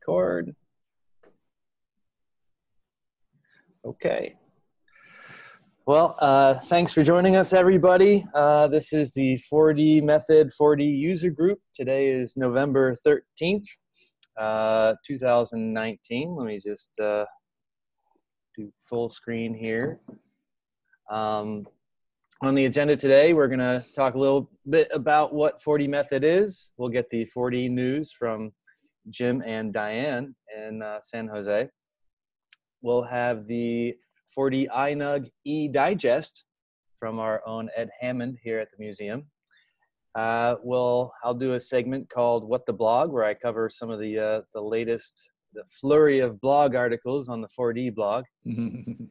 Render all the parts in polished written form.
Record. Okay. Well, thanks for joining us, everybody. This is the 4DMethod 4D user group. Today is November 13th, 2019. Let me just do full screen here. On the agenda today, we're going to talk a little bit about what 4DMethod is. We'll get the 4D news from Jim and Diane in San Jose. We'll have the 4D IKnowA Digest from our own Ed Hammond here at the museum. I'll do a segment called What the Blog, where I cover some of the latest, the flurry of blog articles on the 4D blog. Then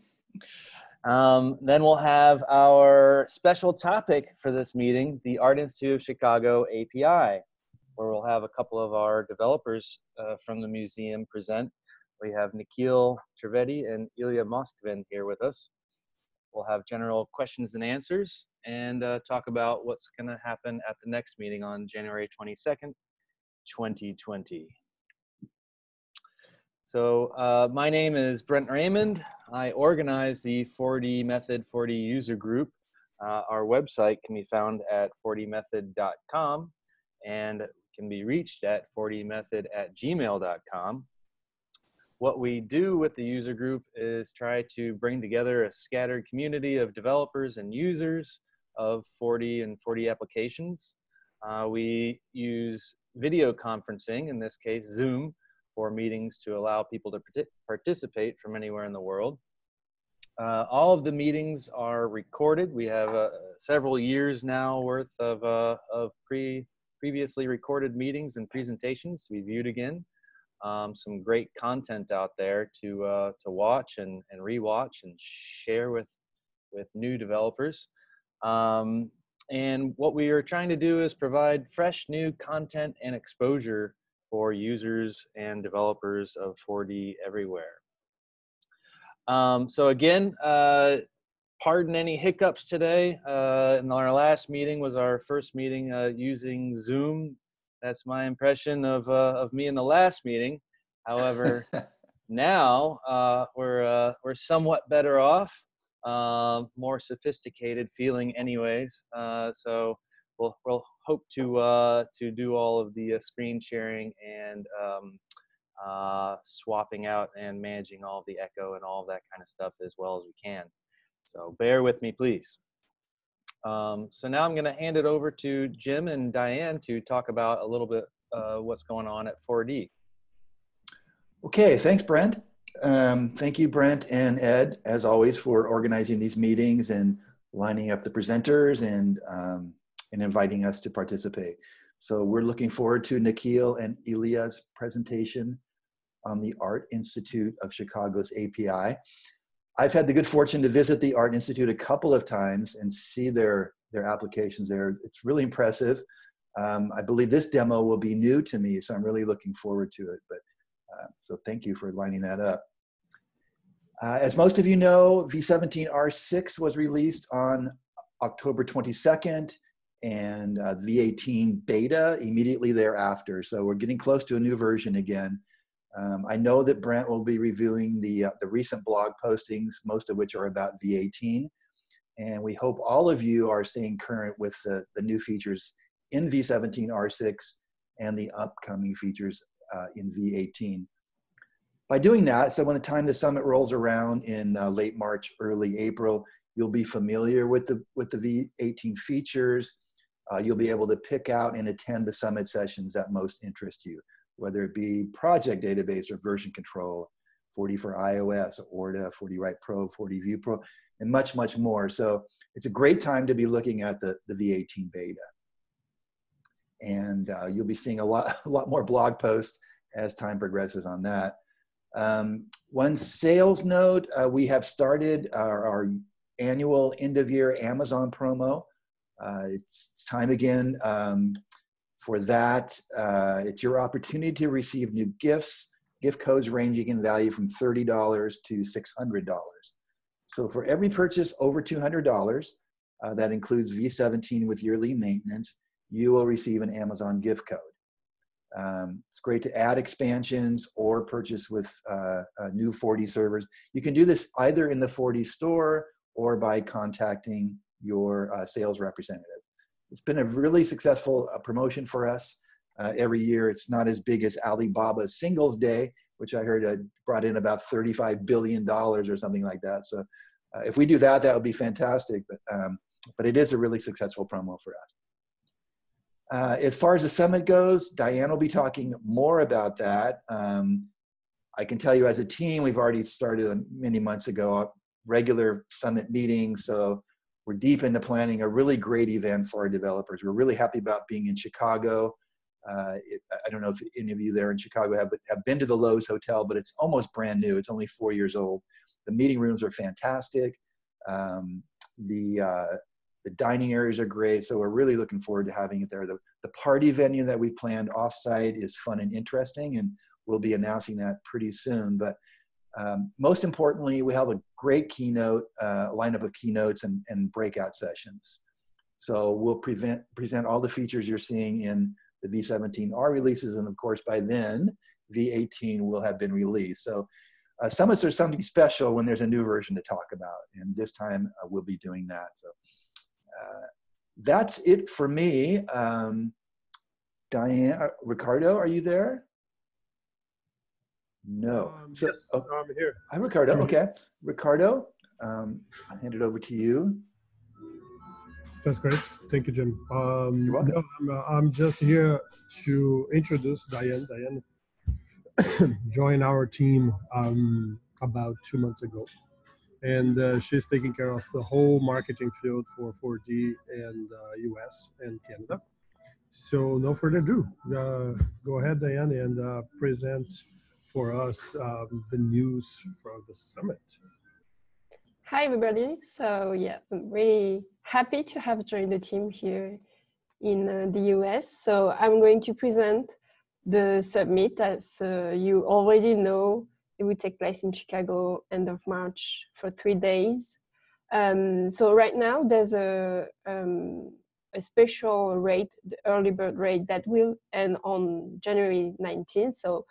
we'll have our special topic for this meeting, the Art Institute of Chicago API, where we'll have a couple of our developers from the museum present. We have Nikhil, Trivedi, and Illya Moskvin here with us. We'll have general questions and answers and talk about what's going to happen at the next meeting on January 22nd, 2020. So my name is Brent Raymond. I organize the 4DMethod 4D user group. Our website can be found at 4dmethod.com and can be reached at 4dmethod@gmail.com. What we do with the user group is try to bring together a scattered community of developers and users of 4D and 4D applications. We use video conferencing, in this case Zoom, for meetings to allow people to participate from anywhere in the world. All of the meetings are recorded. We have several years now worth of previously recorded meetings and presentations to be viewed again. Some great content out there to watch and rewatch and share with new developers. And what we are trying to do is provide fresh new content and exposure for users and developers of 4D everywhere. So again, pardon any hiccups today. In our last meeting was our first meeting using Zoom. That's my impression of me in the last meeting. However, now we're somewhat better off, more sophisticated feeling, anyways. So we'll hope to do all of the screen sharing and swapping out and managing all of the echo and all of that kind of stuff as well as we can. So bear with me, please. So now I'm going to hand it over to Jim and Diane to talk about a little bit what's going on at 4D. Okay, thanks, Brent. Thank you, Brent and Ed, as always, for organizing these meetings and lining up the presenters and inviting us to participate. So we're looking forward to Nikhil and Illya's presentation on the Art Institute of Chicago's API. I've had the good fortune to visit the Art Institute a couple of times and see their applications there. It's really impressive. I believe this demo will be new to me, so I'm really looking forward to it. But so thank you for lining that up. As most of you know, V17 R6 was released on October 22nd, and V18 beta immediately thereafter. So we're getting close to a new version again. I know that Brent will be reviewing the recent blog postings, most of which are about V18. And we hope all of you are staying current with the new features in V17 R6 and the upcoming features in V18. By doing that, so when the time the summit rolls around in late March, early April, you'll be familiar with the V18 features. You'll be able to pick out and attend the summit sessions that most interest you, whether it be project database or version control, 4D for iOS, Orta, 4D Write Pro, 4D View Pro, and much, much more. So it's a great time to be looking at the V18 beta. And you'll be seeing a lot more blog posts as time progresses on that. One sales note, we have started our annual end-of-year Amazon promo. It's time again for that. It's your opportunity to receive new gifts, gift codes ranging in value from $30 to $600. So for every purchase over $200, that includes V17 with yearly maintenance, you will receive an Amazon gift code. It's great to add expansions or purchase with new 4D servers. You can do this either in the 4D store or by contacting your sales representative. It's been a really successful promotion for us every year. It's not as big as Alibaba's Singles Day, which I heard brought in about $35 billion or something like that. So if we do that, that would be fantastic. But it is a really successful promo for us. As far as the summit goes, Diane will be talking more about that. I can tell you as a team, we've already started many months ago, regular summit meetings. So we're deep into planning a really great event for our developers. We're really happy about being in Chicago. I don't know if any of you there in Chicago have been to the Lowe's Hotel, but it's almost brand new. It's only 4 years old. The meeting rooms are fantastic. The dining areas are great. So we're really looking forward to having it there. The party venue that we planned offsite is fun and interesting, and we'll be announcing that pretty soon. But most importantly, we have a great keynote, lineup of keynotes and breakout sessions. So we'll present all the features you're seeing in the V17R releases, and of course by then, V18 will have been released. So summits are something special when there's a new version to talk about, and this time we'll be doing that. So that's it for me. Diane, Ricardo, are you there? No. So, yes, I'm here. Hi, Ricardo. Okay, Ricardo, I'll hand it over to you. That's great. Thank you, Jim. You're welcome. No, I'm just here to introduce Diane. Diane joined our team about 2 months ago, and she's taking care of the whole marketing field for 4D and US and Canada. So no further ado, go ahead, Diane, and present for us the news from the summit. Hi, everybody. So yeah, I'm really happy to have joined the team here in the US. So I'm going to present the summit. As you already know, it will take place in Chicago end of March for 3 days. So right now there's a special rate, the early bird rate, that will end on January 19th. So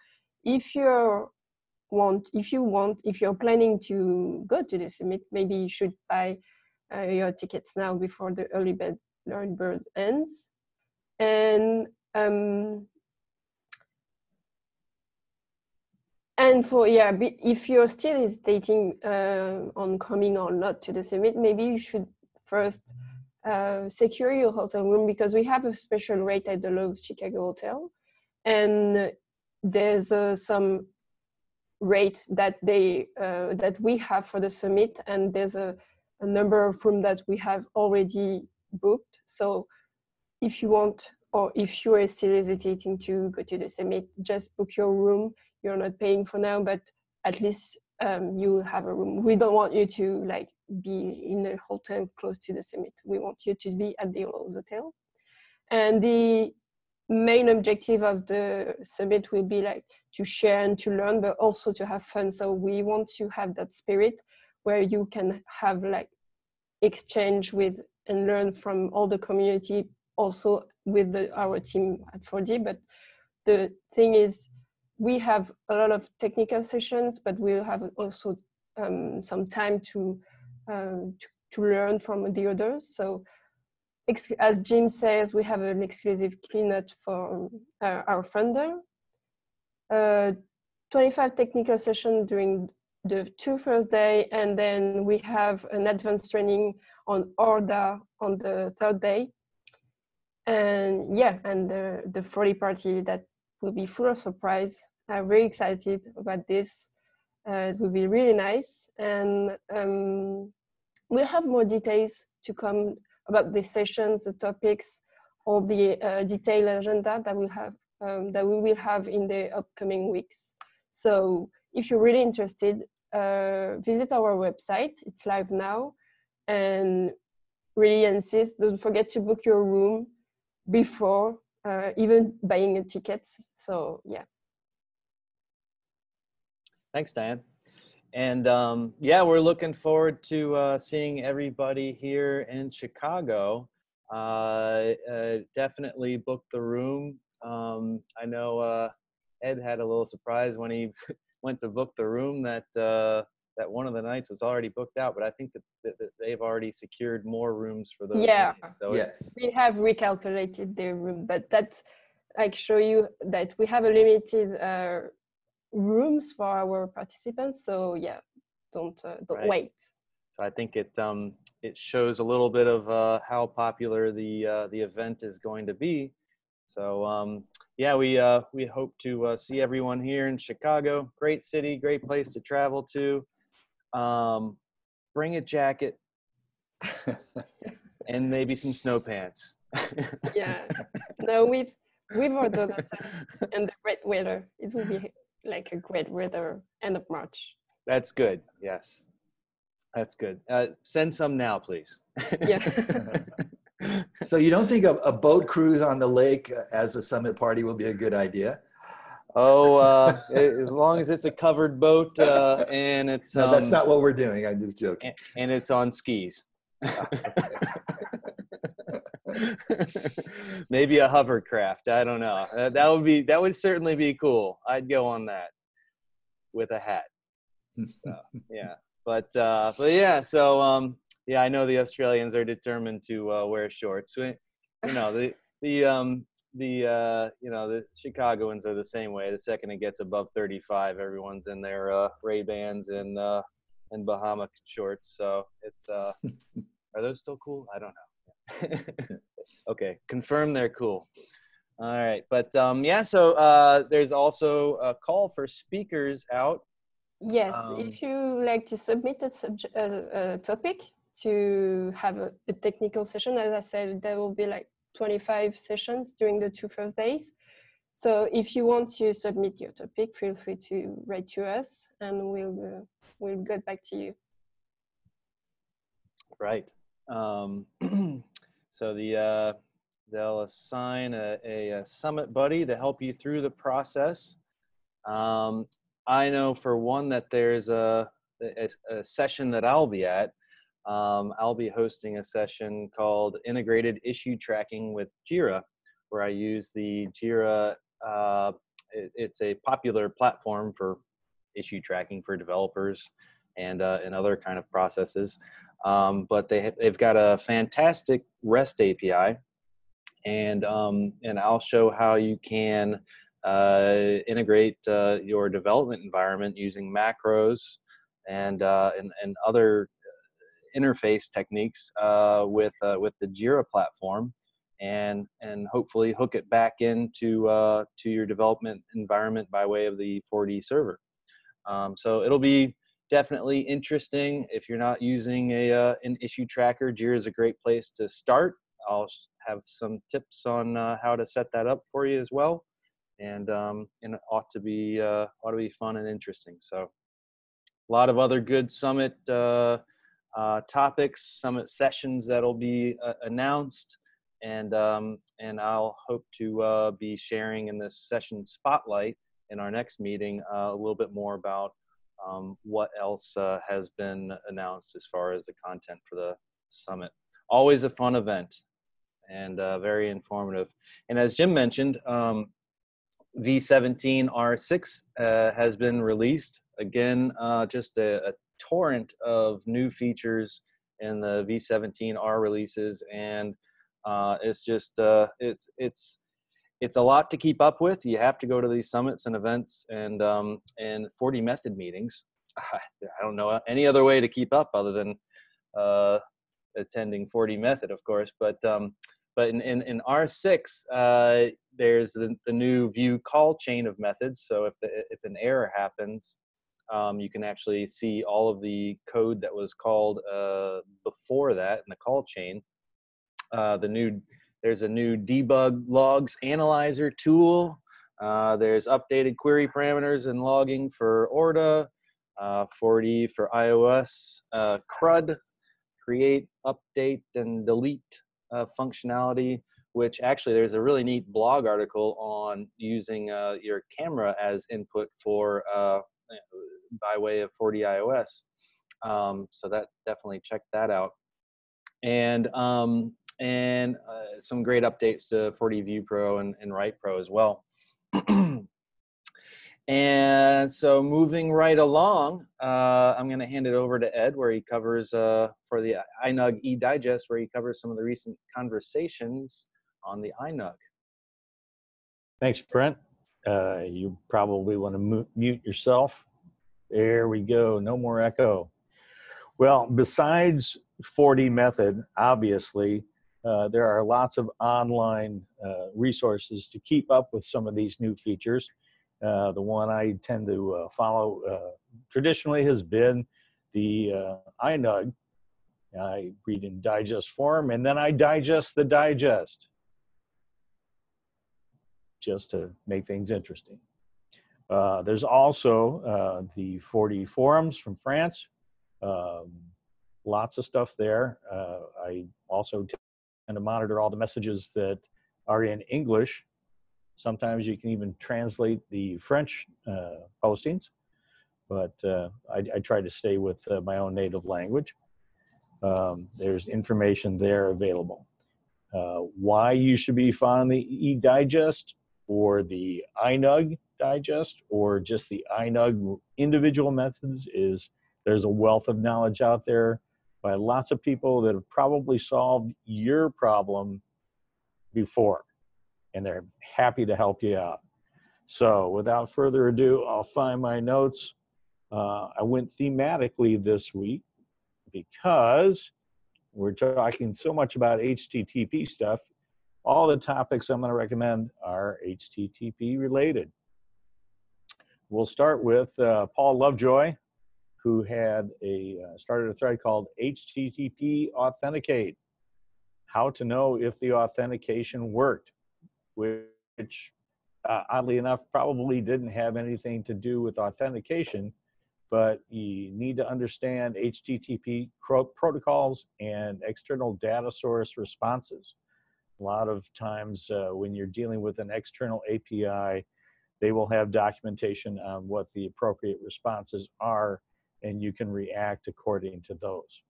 if you're planning to go to the summit, maybe you should buy your tickets now before the early bird ends. And if you're still hesitating on coming or not to the summit, maybe you should first secure your hotel room, because we have a special rate at the Lowe's Chicago Hotel, and there's some rate that we have for the summit, and there's a number of rooms that we have already booked. So if you want, or if you are still hesitating to go to the summit, just book your room. You're not paying for now, but at least you have a room. We don't want you to be in a hotel close to the summit. We want you to be at the Lowe's Hotel. And the main objective of the summit will be to share and to learn, but also to have fun. So we want to have that spirit where you can have exchange with and learn from all the community, also with our team at 4D. But the thing is, we have a lot of technical sessions, but we'll have also some time to learn from the others. So as Jim says, we have an exclusive keynote for our founder, 25 technical sessions during the 2 first days, and then we have an advanced training on ORDA on the 3rd day. And yeah, and the 40 party that will be full of surprise. I'm very excited about this. It will be really nice. And we'll have more details to come about the sessions, the topics, all the detailed agenda that we will have in the upcoming weeks. So if you're really interested, visit our website. It's live now, and really insist, don't forget to book your room before even buying a ticket. So yeah. Thanks, Diane. And yeah, we're looking forward to seeing everybody here in Chicago. Definitely book the room. I know Ed had a little surprise when he went to book the room that that one of the nights was already booked out, but I think that they've already secured more rooms for those Yeah. nights. So Yes. We have recalculated the room, but that like show you that we have a limited rooms for our participants. So yeah, don't Right. wait. So I think it shows a little bit of how popular the event is going to be. So yeah, we hope to see everyone here in Chicago. Great city, great place to travel to. Bring a jacket and maybe some snow pants. Yeah. No, we've ordered the same, and the great weather. It will be like a great weather end of March. That's good. Yes, that's good. Send some now, please. Yeah. So you don't think a boat cruise on the lake as a summit party will be a good idea? Oh, as long as it's a covered boat and it's No, that's not what we're doing. I'm just joking. and it's on skis. Maybe a hovercraft. I don't know. That would certainly be cool. I'd go on that with a hat. So, yeah, but yeah. So yeah, I know the Australians are determined to wear shorts. You know the Chicagoans are the same way. The second it gets above 35, everyone's in their Ray-Bans and Bahama shorts. So it's are those still cool? I don't know. Okay, confirm they're cool. All right, but yeah. So there's also a call for speakers out. Yes, if you like to submit a topic to have a technical session, as I said, there will be like 25 sessions during the 2 first days. So if you want to submit your topic, feel free to write to us, and we'll get back to you. Right. So they'll assign a summit buddy to help you through the process. I know for one that there's a session that I'll be at. I'll be hosting a session called Integrated Issue Tracking with JIRA, where I use the JIRA. It's a popular platform for issue tracking for developers and other kind of processes. But they've got a fantastic REST API, and I'll show how you can integrate your development environment using macros and other interface techniques with the JIRA platform, and hopefully hook it back into to your development environment by way of the 4D server. So it'll be definitely interesting. If you're not using an issue tracker, JIRA is a great place to start. I'll have some tips on how to set that up for you as well, and it ought to be fun and interesting. So a lot of other good summit topics, summit sessions that'll be announced, and I'll hope to be sharing in this session spotlight in our next meeting a little bit more about what else has been announced as far as the content for the summit. Always a fun event and very informative. And as Jim mentioned, V17 R6 has been released. Again, just a torrent of new features in the V17 R releases, and it's just it's a lot to keep up with. You have to go to these summits and events and 4DMethod meetings. I don't know any other way to keep up other than attending 4DMethod, of course. But in R6, there's the new view call chain of methods. So if an error happens, you can actually see all of the code that was called before that in the call chain. There's a new debug logs analyzer tool. There's updated query parameters and logging for Orda, 4D for iOS, CRUD, create, update, and delete functionality, which actually there's a really neat blog article on using your camera as input for by way of 4D iOS. So that definitely check that out. And and some great updates to 4D View Pro and Write Pro as well. And so moving right along, I'm going to hand it over to Ed, where he covers for the IKnowA Digest, where he covers some of the recent conversations on the IKnowA. Thanks, Brent. You probably want to mute yourself. There we go. No more echo. Well, besides 4DMethod, obviously, there are lots of online resources to keep up with some of these new features. The one I tend to follow traditionally has been the IKnowA. I read in digest form, and then I digest the digest, just to make things interesting. There's also the 4D forums from France. Lots of stuff there. I also tend to monitor all the messages that are in English. Sometimes you can even translate the French postings, but I try to stay with my own native language. There's information there available. Why you should be following the eDigest or the IKnowA Digest or just the IKnowA individual methods is there's a wealth of knowledge out there by lots of people that have probably solved your problem before, and they're happy to help you out. So without further ado, I'll find my notes. I went thematically this week because we're talking so much about HTTP stuff. All the topics I'm going to recommend are HTTP related. We'll start with Paul Lovejoy, who had started a thread called HTTP Authenticate, how to know if the authentication worked, which oddly enough probably didn't have anything to do with authentication, but you need to understand HTTP protocols and external data source responses. A lot of times when you're dealing with an external API, they will have documentation on what the appropriate responses are, and you can react according to those.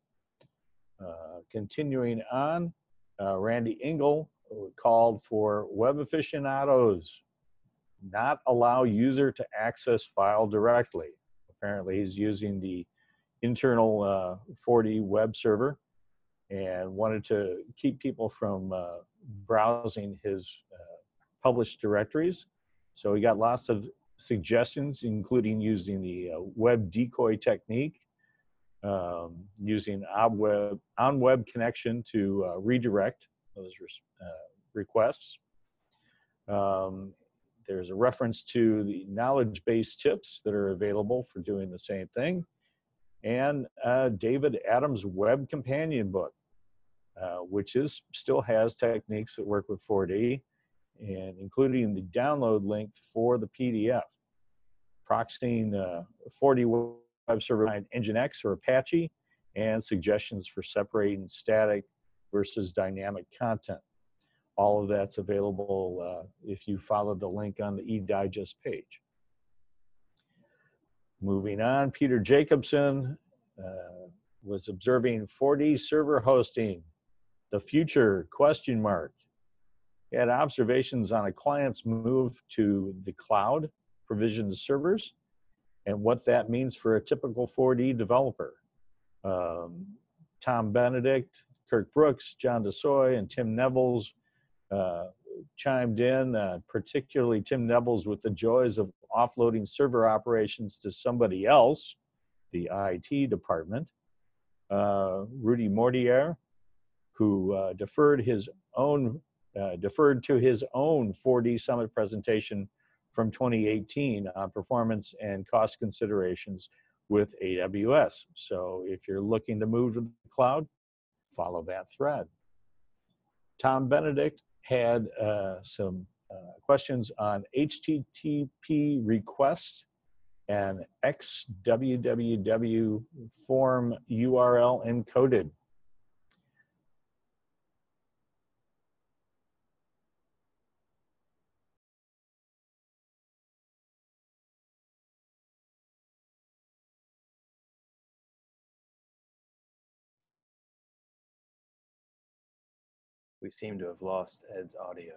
Continuing on, Randy Engel called for web aficionados not allow user to access file directly. Apparently he's using the internal 4D web server and wanted to keep people from browsing his published directories. So he got lots of suggestions, including using the web decoy technique, using on-web connection to redirect those requests. There's a reference to the knowledge-based tips that are available for doing the same thing. And David Adams' Web Companion book, which still has techniques that work with 4D, and including the download link for the PDF. Proxying 4D web server behind Nginx or Apache, and suggestions for separating static versus dynamic content. All of that's available if you follow the link on the eDigest page. Moving on, Peter Jacobson was observing 4D server hosting, the future, question mark. He had observations on a client's move to the cloud, provisioned servers, and what that means for a typical 4D developer. Tom Benedict, Kirk Brooks, John DeSoy, and Tim Nevels chimed in, particularly Tim Nevels, with the joys of offloading server operations to somebody else, the IT department. Rudy Mortier, who deferred to his own 4D Summit presentation from 2018 on performance and cost considerations with AWS. So if you're looking to move to the cloud, follow that thread. Tom Benedict had some questions on HTTP requests and XWWW form URL encoded. We seem to have lost Ed's audio.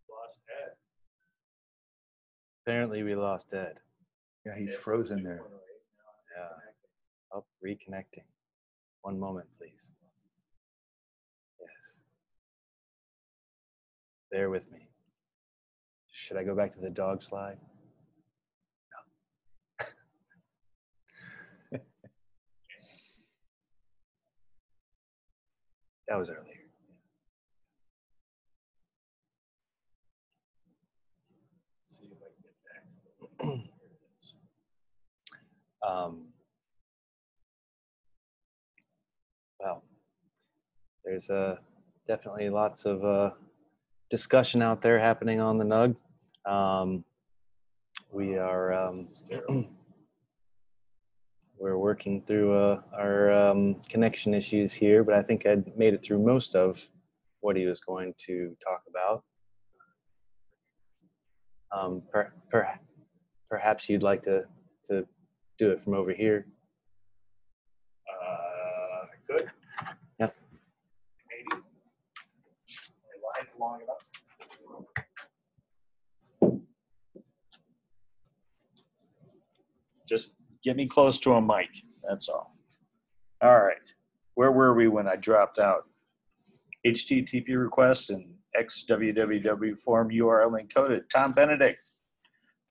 Lost Ed. Apparently we lost Ed. Yeah, he's frozen there. Yeah. Oh, reconnecting. One moment, please. Yes. Bear with me. Should I go back to the dog slide? No. That was earlier. Let's see if I can get back to it. Here it is. Well, there's definitely lots of discussion out there happening on the NUG. We are we're working through our connection issues here, but I think I made it through most of what he was going to talk about. Perhaps you'd like to do it from over here. Good. Yep. Maybe. My line's long enough. Just get me close to a mic, that's all. All right, where were we when I dropped out? HTTP requests and XWWW form URL encoded. Tom Benedict.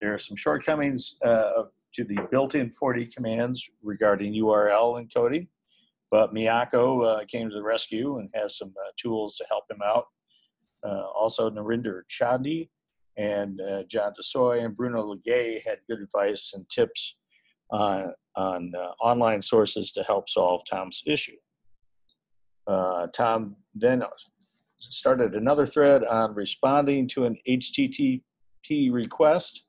There are some shortcomings to the built-in 4D commands regarding URL encoding, but Miyako came to the rescue and has some tools to help him out. Also, Narinder Chandi and John DeSoy and Bruno Legay had good advice and tips on online sources to help solve Tom's issue. Tom then started another thread on responding to an HTTP request.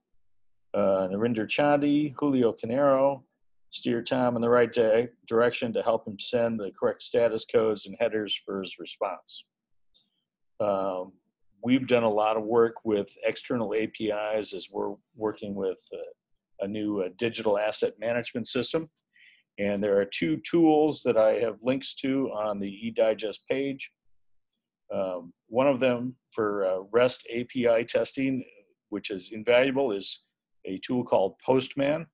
Narinder Chandi, Julio Canero steer Tom in the right direction to help him send the correct status codes and headers for his response. We've done a lot of work with external APIs as we're working with a new digital asset management system. And there are two tools that I have links to on the eDigest page. One of them for REST API testing, which is invaluable, is a tool called Postman.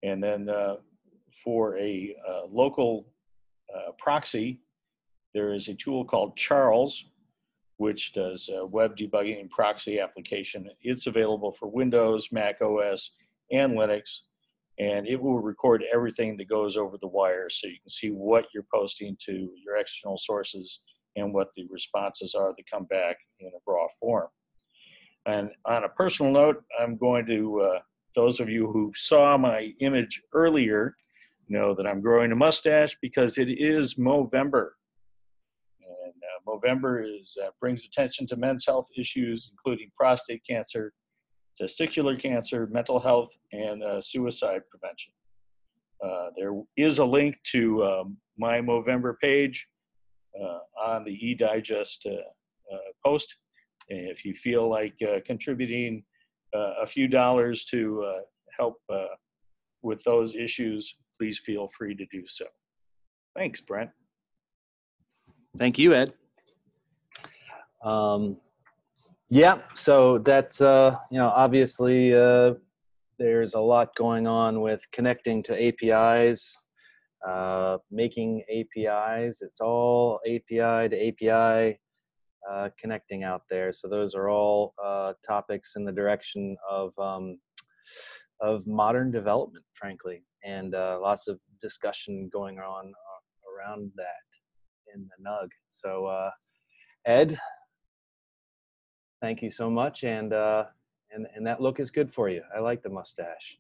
And then for a local proxy, there is a tool called Charles, which does web debugging and proxy application. It's available for Windows, Mac OS, and Linux. And it will record everything that goes over the wire so you can see what you're posting to your external sources and what the responses are that come back in a raw form. And on a personal note, I'm going to, those of you who saw my image earlier know that I'm growing a mustache because it is Movember. And Movember brings attention to men's health issues, including prostate cancer, testicular cancer, mental health, and suicide prevention. There is a link to my Movember page on the eDigest post. And if you feel like contributing a few dollars to help with those issues, please feel free to do so. Thanks, Brent. Thank you, Ed. Yeah, so that's, obviously there's a lot going on with connecting to APIs, making APIs. It's all API to API connecting out there. So those are all topics in the direction of modern development, frankly, and lots of discussion going on around that in the NUG. So Ed, thank you so much, and that look is good for you. I like the mustache.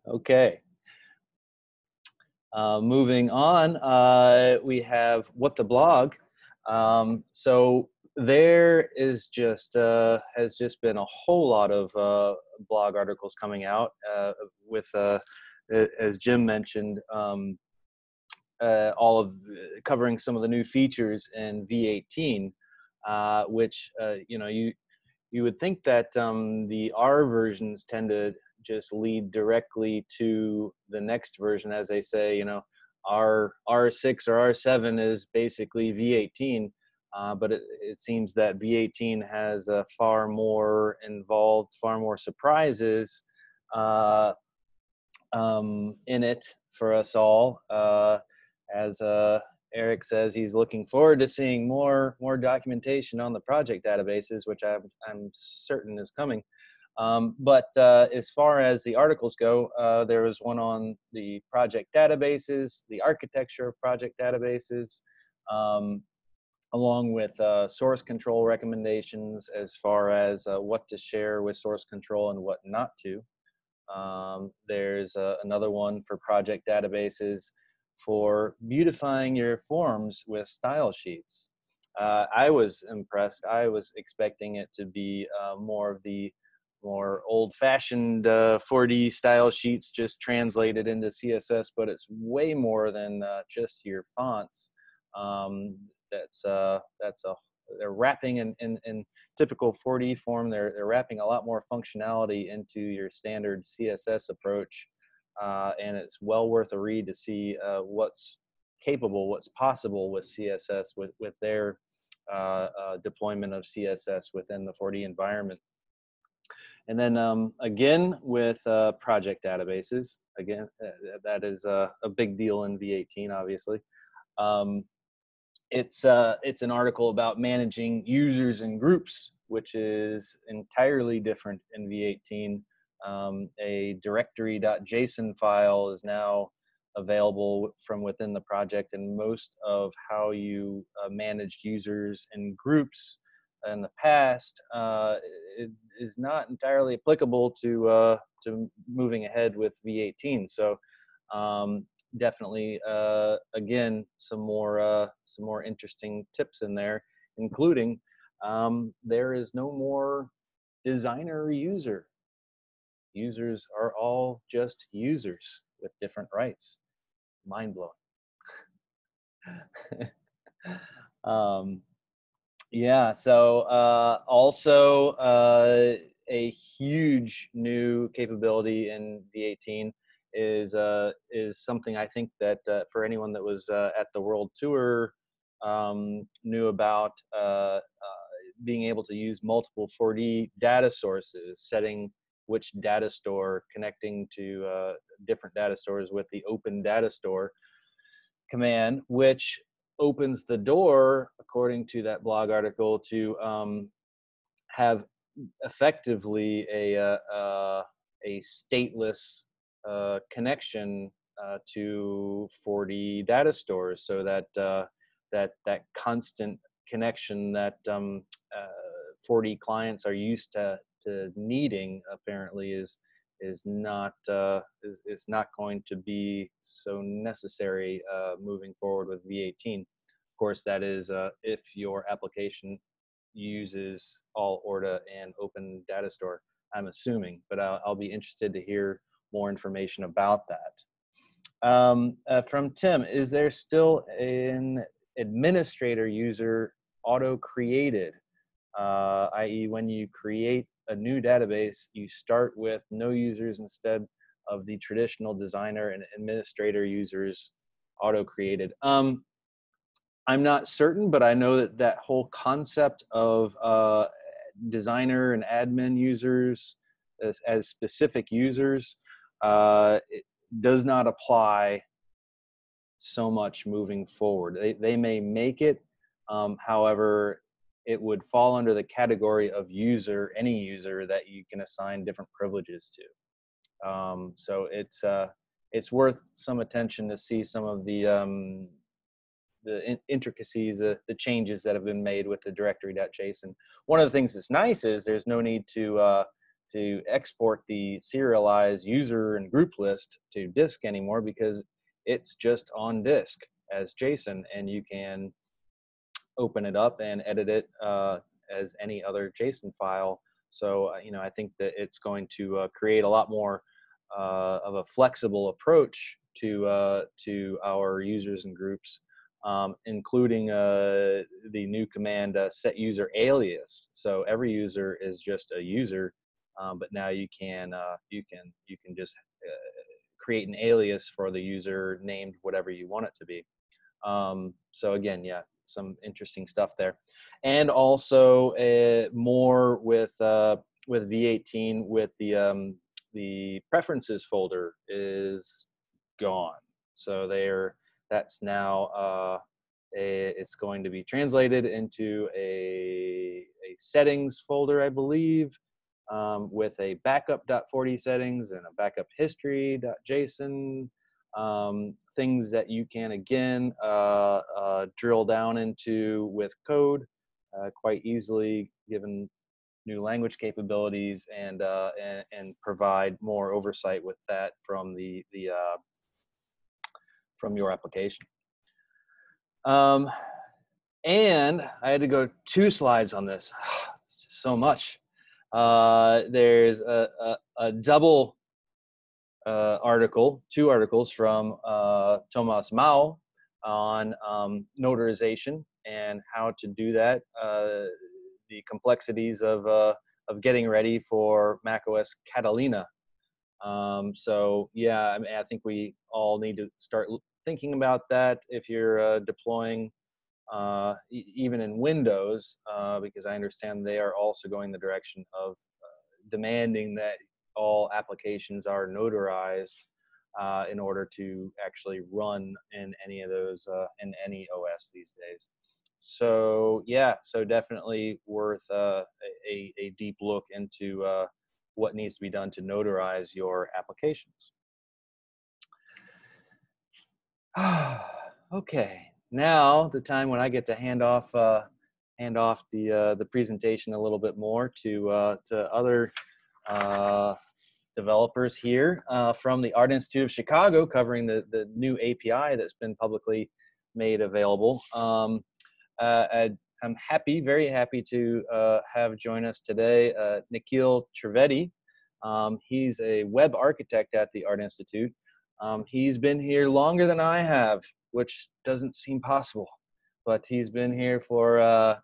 Okay. Moving on, we have What the Blog. So there is just has just been a whole lot of blog articles coming out with, as Jim mentioned, all of covering some of the new features in V18, which you would think that the R versions tend to just lead directly to the next version, as they say, R6 or R7 is basically V18, but it seems that V18 has far more involved, far more surprises in it for us all. As Eric says, he's looking forward to seeing more documentation on the project databases, which I'm certain is coming. But as far as the articles go, there was one on the project databases, the architecture of project databases, along with source control recommendations as far as what to share with source control and what not to. There's another one for project databases for beautifying your forms with style sheets. I was impressed. I was expecting it to be more of the more old-fashioned 4D style sheets just translated into CSS, but it's way more than just your fonts. They're wrapping in typical 4D form. They're wrapping a lot more functionality into your standard CSS approach, and it's well worth a read to see what's possible with CSS with their deployment of CSS within the 4D environment. And then again with project databases, again that is a big deal in V18, obviously. It's an article about managing users and groups, which is entirely different in V18. A directory.json file is now available from within the project, and most of how you managed users and groups in the past it is not entirely applicable to moving ahead with V18. So definitely again some more interesting tips in there, including there is no more designer or user. Users are all just users with different rights. Mind blowing. Yeah, so also a huge new capability in V18 is something I think that for anyone that was at the World Tour knew about, being able to use multiple 4D data sources, setting which data store, connecting to different data stores with the open data store command, which opens the door, according to that blog article, to have effectively a stateless connection to 4D data stores, so that that constant connection that 4D clients are used to needing apparently is not going to be so necessary moving forward with V18. Of course, that is if your application uses all ORDA and open data store, I'm assuming, but I'll be interested to hear more information about that. From Tim, is there still an administrator user auto-created, i.e. when you create a new database, you start with no users instead of the traditional designer and administrator users auto-created? I'm not certain, but I know that whole concept of designer and admin users as specific users it does not apply so much moving forward. They may make it, however, it would fall under the category of user, any user that you can assign different privileges to. So it's worth some attention to see some of the intricacies, the changes that have been made with the directory.json. One of the things that's nice is there's no need to export the serialized user and group list to disk anymore, because it's just on disk as JSON, and you can open it up and edit it as any other JSON file. So I think that it's going to create a lot more of a flexible approach to our users and groups, including the new command set user alias. So every user is just a user, but now you can just create an alias for the user named whatever you want it to be. So again, yeah, some interesting stuff there. And also more with V18 with the preferences folder is gone. So that's now it's going to be translated into a settings folder, I believe, with a backup.4d settings and a backup history.json, things that you can again drill down into with code quite easily, given new language capabilities, and provide more oversight with that from from your application. And I had to go 2 slides on this. It's just so much. There's a double article, 2 articles from Thomas Mao on notarization and how to do that, the complexities of getting ready for macOS Catalina. So yeah, I mean, I think we all need to start thinking about that if you're deploying even in Windows, because I understand they are also going the direction of demanding that all applications are notarized in order to actually run in any of those, in any OS these days. So yeah, so definitely worth a deep look into what needs to be done to notarize your applications. Okay, now the time when I get to hand off the presentation a little bit more to other developers here from the Art Institute of Chicago, covering the new API that's been publicly made available. I'm happy, very happy to have join us today Nikhil Trivedi. He's a web architect at the Art Institute. He's been here longer than I have, which doesn't seem possible, but he's been here for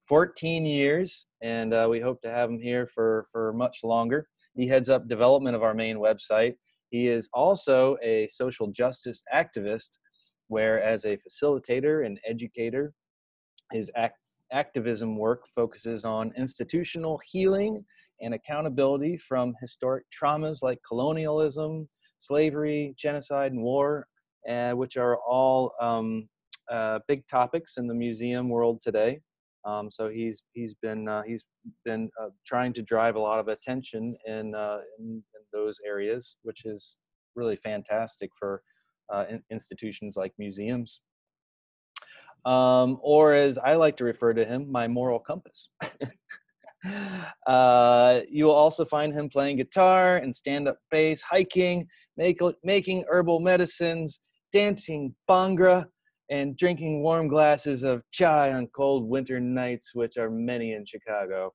14 years, and we hope to have him here for much longer. He heads up development of our main website. He is also a social justice activist, where as a facilitator and educator, his activism work focuses on institutional healing and accountability from historic traumas like colonialism, slavery, genocide, and war, which are all big topics in the museum world today. So he's been trying to drive a lot of attention in those areas, which is really fantastic for institutions like museums. Or as I like to refer to him, my moral compass. You will also find him playing guitar and stand-up bass, hiking, making herbal medicines, dancing bhangra, and drinking warm glasses of chai on cold winter nights, which are many in Chicago.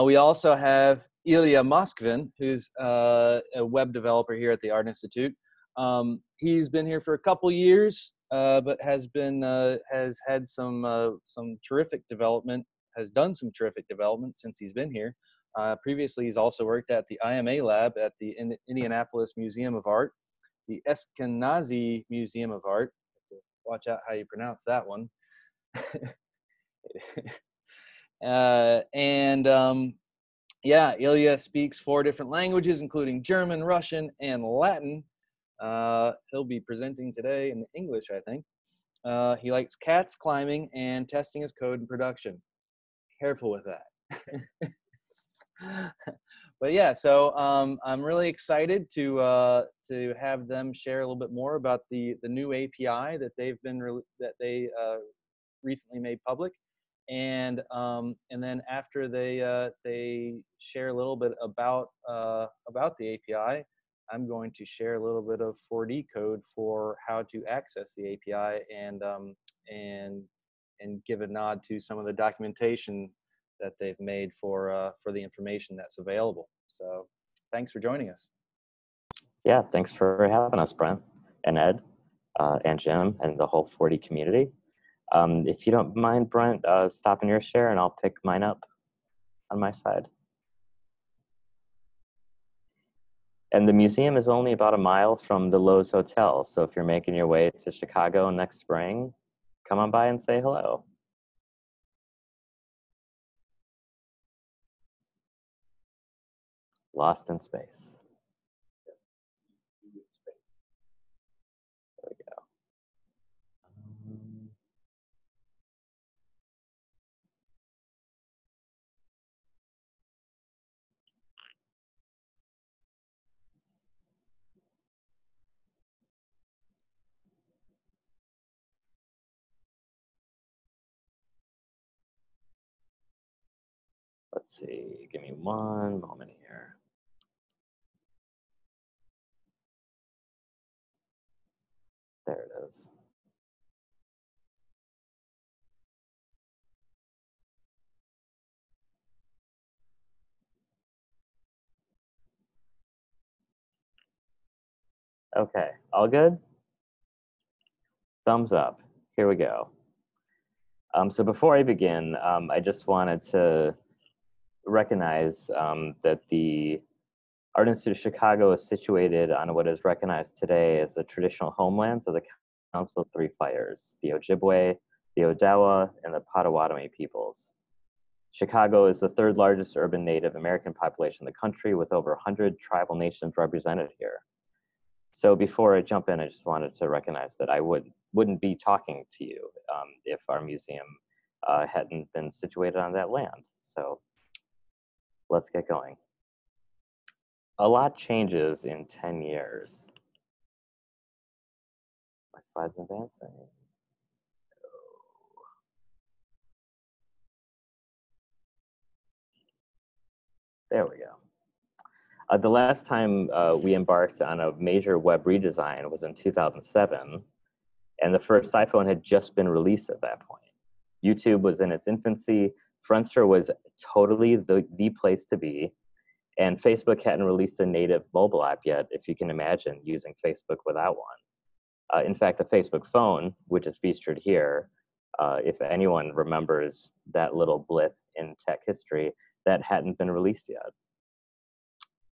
We also have Illya Moskvin, who's a web developer here at the Art Institute. He's been here for a couple years, but has had some terrific development. Has done some terrific development since he's been here. Previously, he's also worked at the IMA lab at the Indianapolis Museum of Art, the Ashkenazi Museum of Art. Watch out how you pronounce that one. Yeah, Illya speaks 4 different languages, including German, Russian, and Latin. He'll be presenting today in English, I think. He likes cats, climbing, and testing his code in production. Careful with that. But yeah, so I'm really excited to have them share a little bit more about the new API that they recently made public, and then after they share a little bit about the API, I'm going to share a little bit of 4D code for how to access the API and give a nod to some of the documentation that they've made for the information that's available. So thanks for joining us. Yeah, thanks for having us, Brent and Ed and Jim and the whole 4D community. If you don't mind, Brent, stopping your share and I'll pick mine up on my side. And the museum is only about a mile from the Lowe's Hotel. So if you're making your way to Chicago next spring, come on by and say hello. Lost in space. There we go. Let's see, give me one moment here. There it is. Okay, all good? Thumbs up. Here we go. So before I begin, I just wanted to recognize that the Art Institute of Chicago is situated on what is recognized today as the traditional homelands of the Council of Three Fires, the Ojibwe, the Odawa, and the Potawatomi peoples. Chicago is the third largest urban Native American population in the country, with over 100 tribal nations represented here. So before I jump in, I just wanted to recognize that I wouldn't be talking to you if our museum hadn't been situated on that land. So let's get going. A lot changes in 10 years. My slide's advancing. There we go. The last time we embarked on a major web redesign was in 2007, and the first iPhone had just been released at that point. YouTube was in its infancy, Friendster was totally the place to be, and Facebook hadn't released a native mobile app yet, if you can imagine using Facebook without one. In fact, the Facebook phone, which is featured here, if anyone remembers that little blip in tech history, that hadn't been released yet.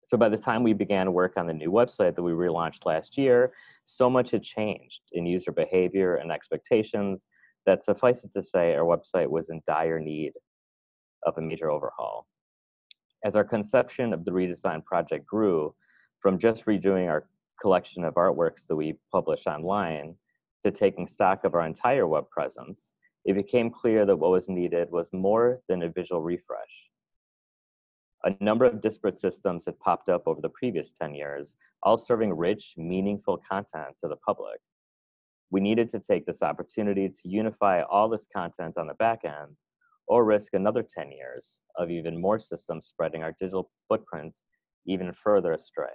So by the time we began work on the new website that we relaunched last year, so much had changed in user behavior and expectations that, suffice it to say, our website was in dire need of a major overhaul. As our conception of the redesign project grew from just redoing our collection of artworks that we publish online to taking stock of our entire web presence, it became clear that what was needed was more than a visual refresh. A number of disparate systems had popped up over the previous 10 years, all serving rich, meaningful content to the public. We needed to take this opportunity to unify all this content on the back end, or risk another 10 years of even more systems spreading our digital footprint even further astray.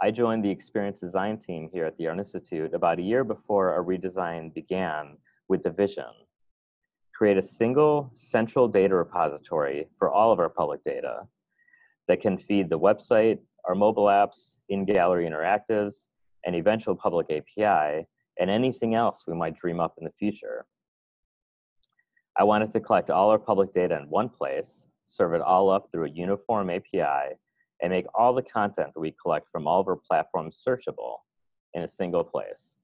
I joined the experience design team here at the Art Institute about a year before our redesign began, with the vision: create a single central data repository for all of our public data that can feed the website, our mobile apps, in-gallery interactives, an eventual public API, and anything else we might dream up in the future. I wanted to collect all our public data in one place, serve it all up through a uniform API, and make all the content that we collect from all of our platforms searchable in a single place.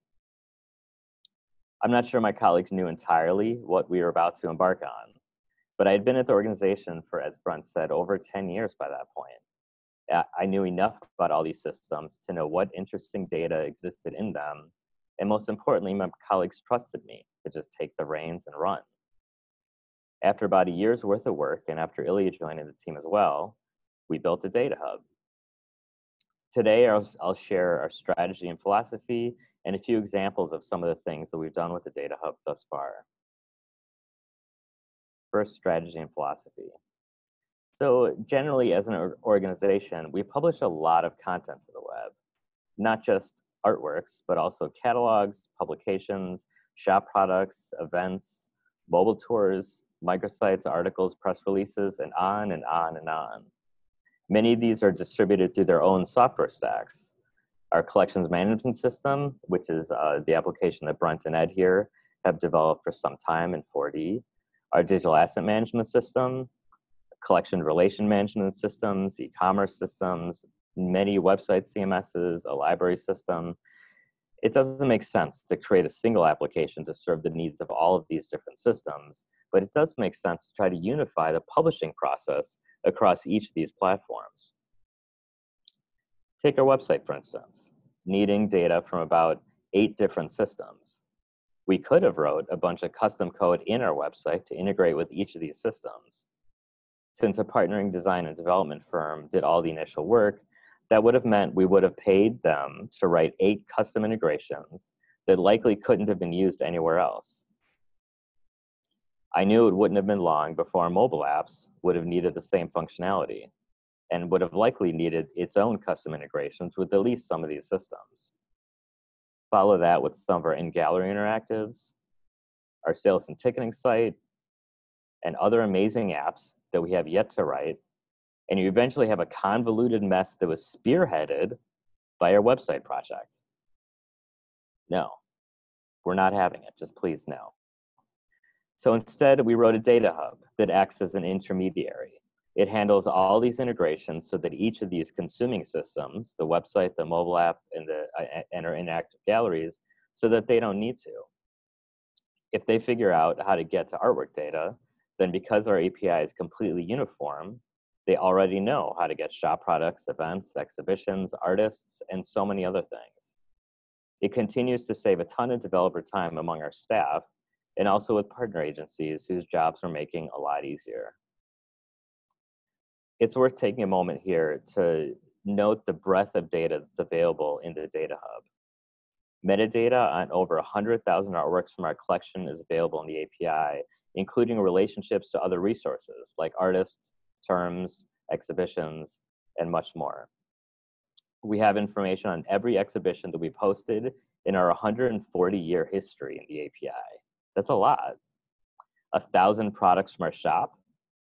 I'm not sure my colleagues knew entirely what we were about to embark on, but I had been at the organization for, as Brent said, over 10 years by that point. I knew enough about all these systems to know what interesting data existed in them, and most importantly, my colleagues trusted me to just take the reins and run. After about a year's worth of work, and after Illya joining the team as well, we built a DataHub. Today, I'll share our strategy and philosophy and a few examples of some of the things that we've done with the DataHub thus far. First, strategy and philosophy. So generally, as an organization, we publish a lot of content to the web, not just artworks, but also catalogs, publications, shop products, events, mobile tours, microsites, articles, press releases, and on and on and on. Many of these are distributed through their own software stacks. Our collections management system, which is the application that Brent and Ed here have developed for some time in 4D, our digital asset management system, collection relation management systems, e-commerce systems, many website CMSs, a library system. It doesn't make sense to create a single application to serve the needs of all of these different systems, but it does make sense to try to unify the publishing process across each of these platforms. Take our website, for instance, needing data from about 8 different systems. We could have wrote a bunch of custom code in our website to integrate with each of these systems. Since a partnering design and development firm did all the initial work, that would have meant we would have paid them to write 8 custom integrations that likely couldn't have been used anywhere else. I knew it wouldn't have been long before our mobile apps would have needed the same functionality and would have likely needed its own custom integrations with at least some of these systems. Follow that with some of our in-gallery interactives, our sales and ticketing site, and other amazing apps that we have yet to write, and you eventually have a convoluted mess that was spearheaded by our website project. No, we're not having it, just please no. So instead, we wrote a DataHub that acts as an intermediary. It handles all these integrations so that each of these consuming systems, the website, the mobile app, and our inactive galleries, so that they don't need to. If they figure out how to get to artwork data, then because our API is completely uniform, they already know how to get shop products, events, exhibitions, artists, and so many other things. It continues to save a ton of developer time among our staff, and also with partner agencies whose jobs are making a lot easier. It's worth taking a moment here to note the breadth of data that's available in the DataHub. Metadata on over 100,000 artworks from our collection is available in the API, including relationships to other resources like artists, terms, exhibitions, and much more. We have information on every exhibition that we've hosted in our 140-year history in the API. That's a lot. 1,000 products from our shop.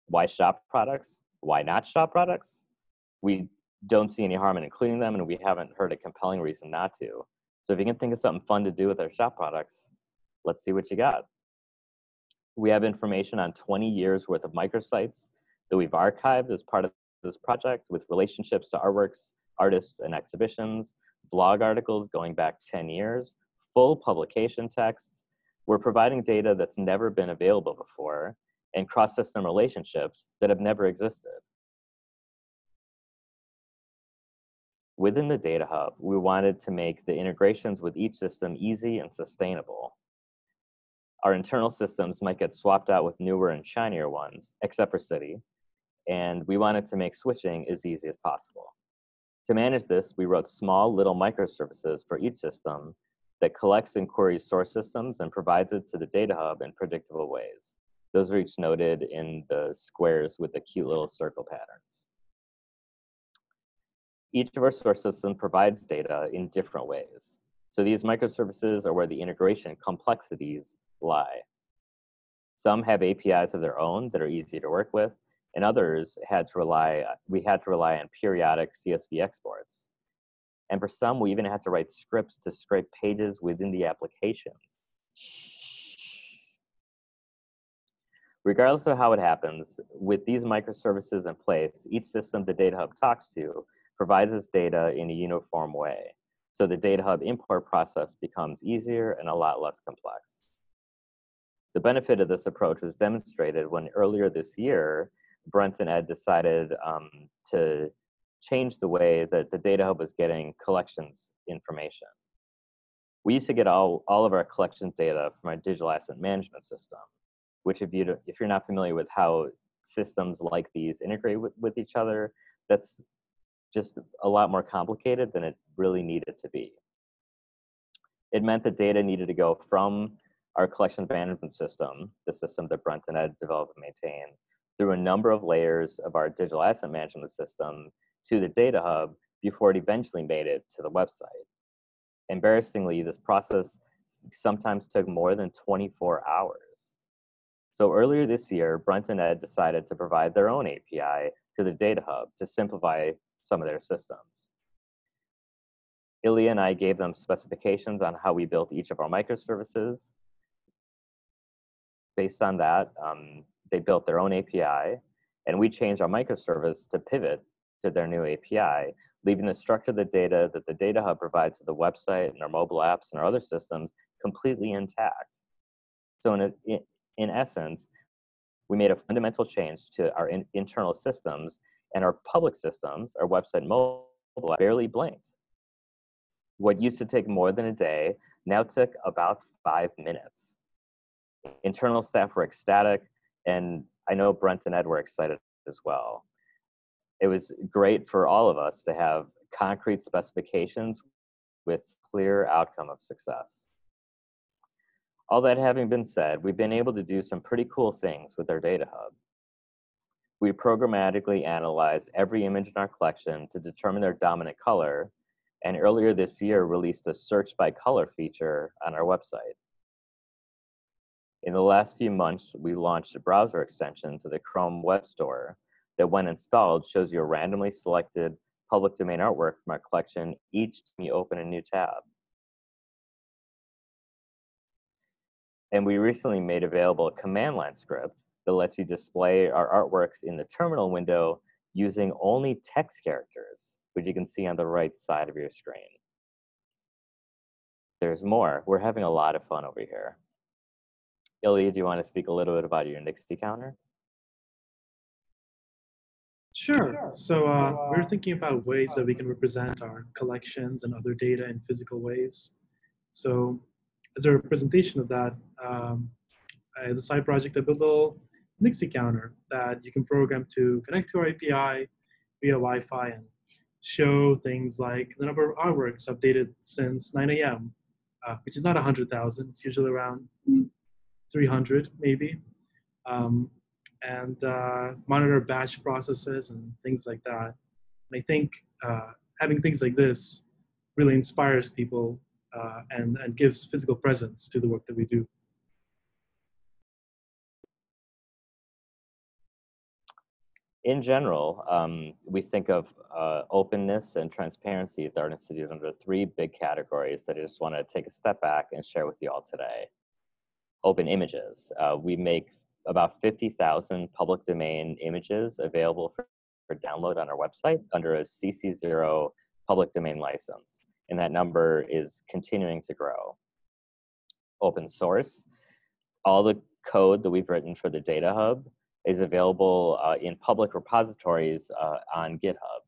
Why shop products? Why not shop products? We don't see any harm in including them, and we haven't heard a compelling reason not to. So if you can think of something fun to do with our shop products, let's see what you got. We have information on 20 years worth of microsites that we've archived as part of this project with relationships to artworks, artists, and exhibitions, blog articles going back 10 years, full publication texts. We're providing data that's never been available before and cross-system relationships that have never existed. Within the DataHub, we wanted to make the integrations with each system easy and sustainable. Our internal systems might get swapped out with newer and shinier ones, except for City, and we wanted to make switching as easy as possible. To manage this, we wrote small little microservices for each system that collects and queries source systems and provides it to the DataHub in predictable ways. Those are each noted in the squares with the cute little circle patterns. Each of our source systems provides data in different ways. So these microservices are where the integration complexities lie. Some have APIs of their own that are easy to work with, and others we had to rely on periodic CSV exports. And for some, we even had to write scripts to scrape pages within the applications. Regardless of how it happens, with these microservices in place, each system the DataHub talks to provides us data in a uniform way. So the DataHub import process becomes easier and a lot less complex. The benefit of this approach was demonstrated when earlier this year, Brent and Ed decided to change the way that the DataHub was getting collections information. We used to get all of our collections data from our digital asset management system, which if you're not familiar with how systems like these integrate with each other, that's just a lot more complicated than it really needed to be. It meant that data needed to go from our collection management system, the system that Brent and Ed develop and maintain, through a number of layers of our digital asset management system to the DataHub before it eventually made it to the website. Embarrassingly, this process sometimes took more than 24 hours. So earlier this year, Brent and Ed decided to provide their own API to the DataHub to simplify some of their systems. Illya and I gave them specifications on how we built each of our microservices. Based on that, they built their own API, and we changed our microservice to pivot to their new API leaving the structure of the data that the DataHub provides to the website and our mobile apps and our other systems completely intact. So in essence, we made a fundamental change to our internal systems, and our public systems, our website and mobile app, barely blinked. What used to take more than a day now took about 5 minutes. Internal staff were ecstatic, and I know Brent and Ed were excited as well. It was great for all of us to have concrete specifications with clear outcome of success. All that having been said, we've been able to do some pretty cool things with our DataHub. We programmatically analyzed every image in our collection to determine their dominant color, and earlier this year released a search by color feature on our website. In the last few months, we launched a browser extension to the Chrome Web Store that, when installed, shows you a randomly selected public domain artwork from our collection each time you open a new tab. And we recently made available a command line script that lets you display our artworks in the terminal window using only text characters, which you can see on the right side of your screen. There's more. We're having a lot of fun over here. Illya, do you want to speak a little bit about your Nixie counter? Sure. So we're thinking about ways that we can represent our collections and other data in physical ways. So as a representation of that, as a side project, I built a little Nixie counter that you can program to connect to our API via Wi-Fi and show things like the number of artworks updated since 9 a.m., which is not 100,000. It's usually around 300, maybe. And monitor batch processes and things like that. And I think having things like this really inspires people and gives physical presence to the work that we do. In general, we think of openness and transparency at the Art Institute under 3 big categories that I just want to take a step back and share with you all today. Open images. We make about 50,000 public domain images available for download on our website under a CC0 public domain license. And that number is continuing to grow. Open source. All the code that we've written for the DataHub is available in public repositories on GitHub.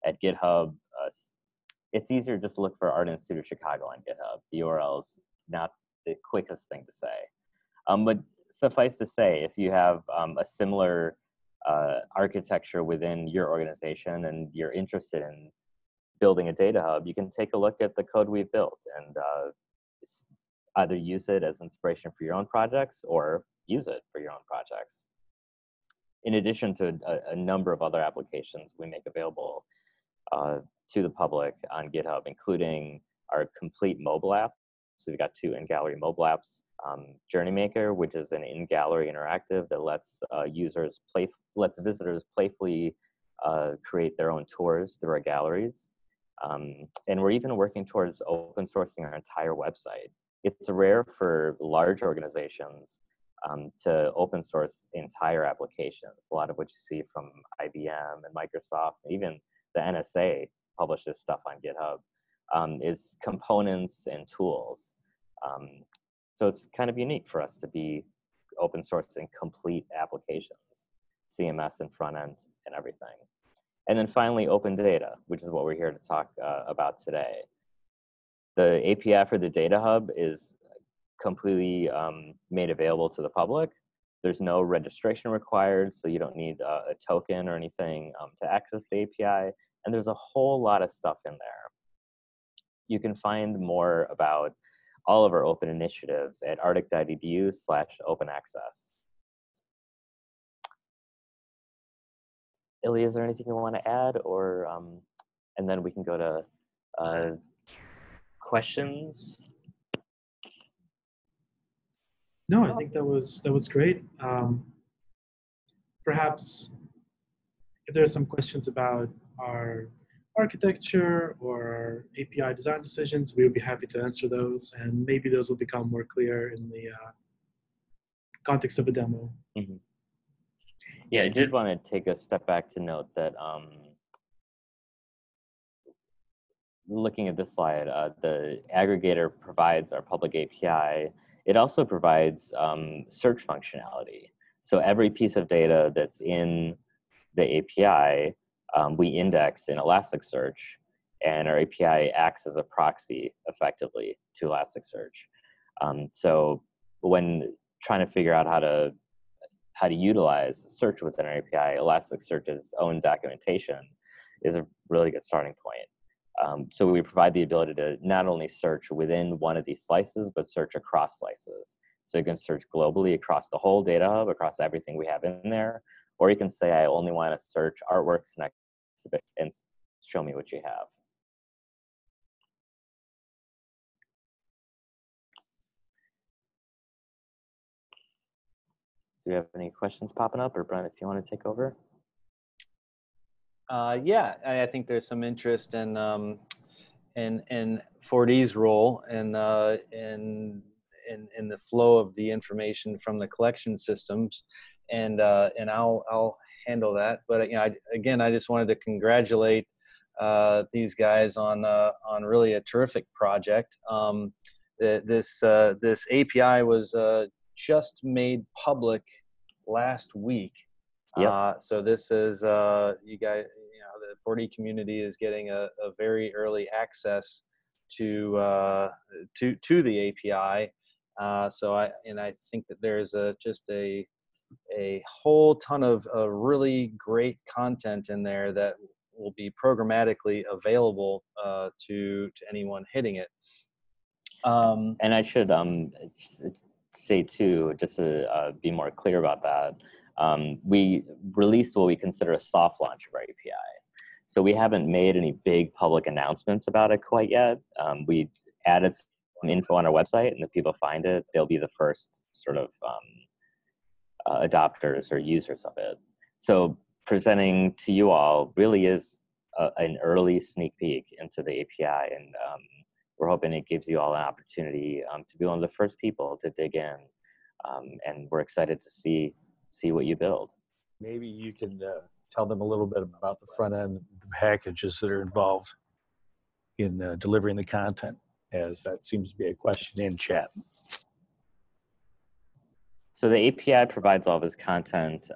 At GitHub, it's easier just to look for Art Institute of Chicago on GitHub. The URL is not the quickest thing to say. But suffice to say, if you have a similar architecture within your organization and you're interested in building a DataHub, you can take a look at the code we've built and either use it as inspiration for your own projects or use it for your own projects. In addition to a number of other applications we make available to the public on GitHub, including our complete mobile app. So we've got 2 in-gallery mobile apps. Journey Maker, which is an in-gallery interactive that lets visitors playfully create their own tours through our galleries. And we're even working towards open sourcing our entire website. It's rare for large organizations to open source entire applications. A lot of what you see from IBM and Microsoft, even the NSA publishes stuff on GitHub, is components and tools. So it's kind of unique for us to be open sourcing complete applications, CMS and front end and everything. And then finally, open data, which is what we're here to talk about today. The API for the DataHub is completely made available to the public. There's no registration required, so you don't need a token or anything to access the API. And there's a whole lot of stuff in there. You can find more about all of our open initiatives at arctic.edu/open access. Illya, is there anything you want to add, or and then we can go to questions? No, I think that was great. Perhaps if there are some questions about our architecture or our API design decisions, we would be happy to answer those, and maybe those will become more clear in the context of a demo. Mm-hmm. Yeah, I did want to take a step back to note that looking at this slide, the aggregator provides our public API. It also provides search functionality. So every piece of data that's in the API, we index in Elasticsearch, and our API acts as a proxy effectively to Elasticsearch. So when trying to figure out how to utilize search within our API, Elasticsearch's own documentation is a really good starting point. So we provide the ability to not only search within one of these slices, but search across slices. So you can search globally across the whole DataHub, across everything we have in there, or you can say, I only want to search artworks and exhibits and show me what you have. Do you have any questions popping up, or Brent, if you want to take over? Yeah, I think there's some interest in 4D's role in the flow of the information from the collection systems, and I'll handle that. But you know, I just wanted to congratulate these guys on really a terrific project. This API was just made public last week. Yep. So this is you guys, the 4D community is getting a very early access to the API. So I think that there's just a whole ton of really great content in there that will be programmatically available to anyone hitting it. And I should say too, just to be more clear about that, we released what we consider a soft launch of our API. So we haven't made any big public announcements about it quite yet. We added some info on our website, and if people find it, they'll be the first sort of adopters or users of it. So presenting to you all really is an early sneak peek into the API, and we're hoping it gives you all an opportunity to be one of the first people to dig in, and we're excited to see what you build. Maybe you can tell them a little bit about the front end, the packages that are involved in delivering the content, as that seems to be a question in chat. So the API provides all this content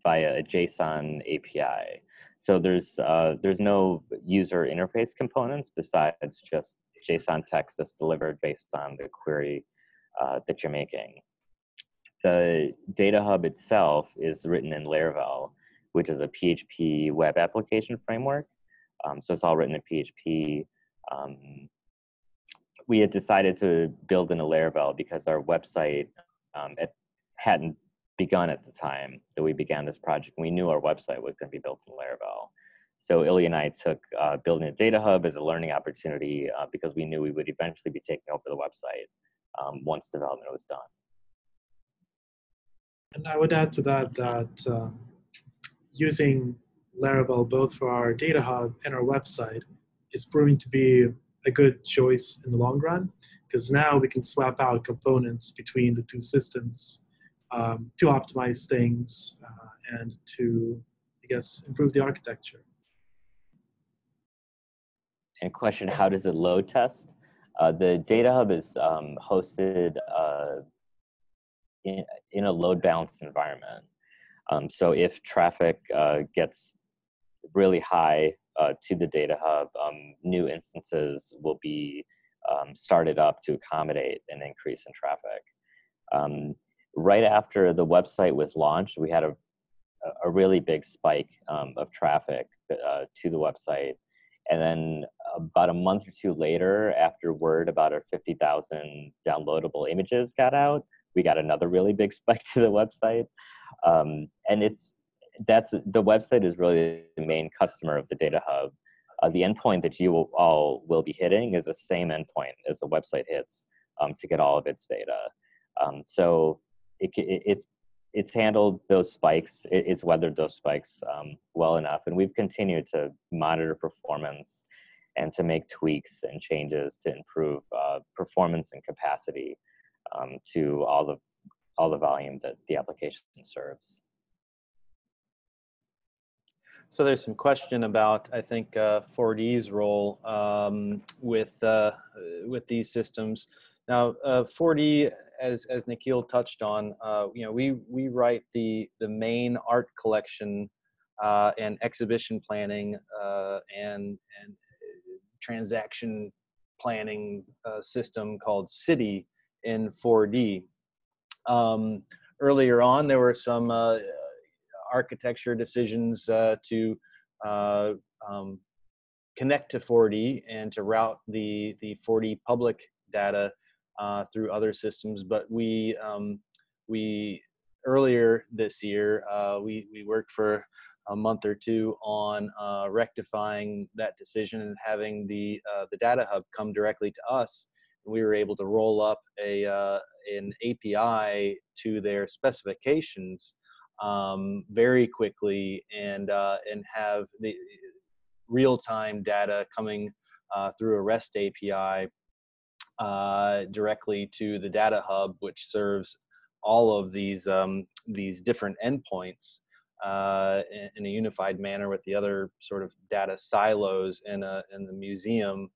via a JSON API. So there's no user interface components besides just JSON text that's delivered based on the query that you're making. The DataHub itself is written in Laravel, which is a PHP web application framework. So it's all written in PHP. We had decided to build in a Laravel because our website it hadn't begun at the time that we began this project. We knew our website was going to be built in Laravel. So Illya and I took building a DataHub as a learning opportunity because we knew we would eventually be taking over the website once development was done. And I would add to that using Laravel both for our DataHub and our website is proving to be a good choice in the long run, because now we can swap out components between the two systems to optimize things and to, I guess, improve the architecture. And question, how does it load test? The DataHub is hosted in a load balanced environment. So if traffic gets really high to the DataHub, new instances will be started up to accommodate an increase in traffic. Right after the website was launched, we had a really big spike of traffic to the website. And then about a month or two later, after word about our 50,000 downloadable images got out, we got another really big spike to the website. And the website is really the main customer of the DataHub. The endpoint that you all will be hitting is the same endpoint as the website hits to get all of its data. So it's handled those spikes, it's weathered those spikes well enough, and we've continued to monitor performance and to make tweaks and changes to improve performance and capacity to all the volume that the application serves. So there's some question about, I think, 4D's role with these systems. Now, 4D, as Nikhil touched on, you know, we write the main art collection and exhibition planning and transaction planning system called City in 4D. Earlier on, there were some architecture decisions to connect to 4D and to route the 4D public data through other systems. But we earlier this year we worked for a month or two on rectifying that decision and having the DataHub come directly to us. We were able to roll up an API to their specifications very quickly and have the real-time data coming through a REST API directly to the DataHub, which serves all of these different endpoints in a unified manner with the other sort of data silos in the museum.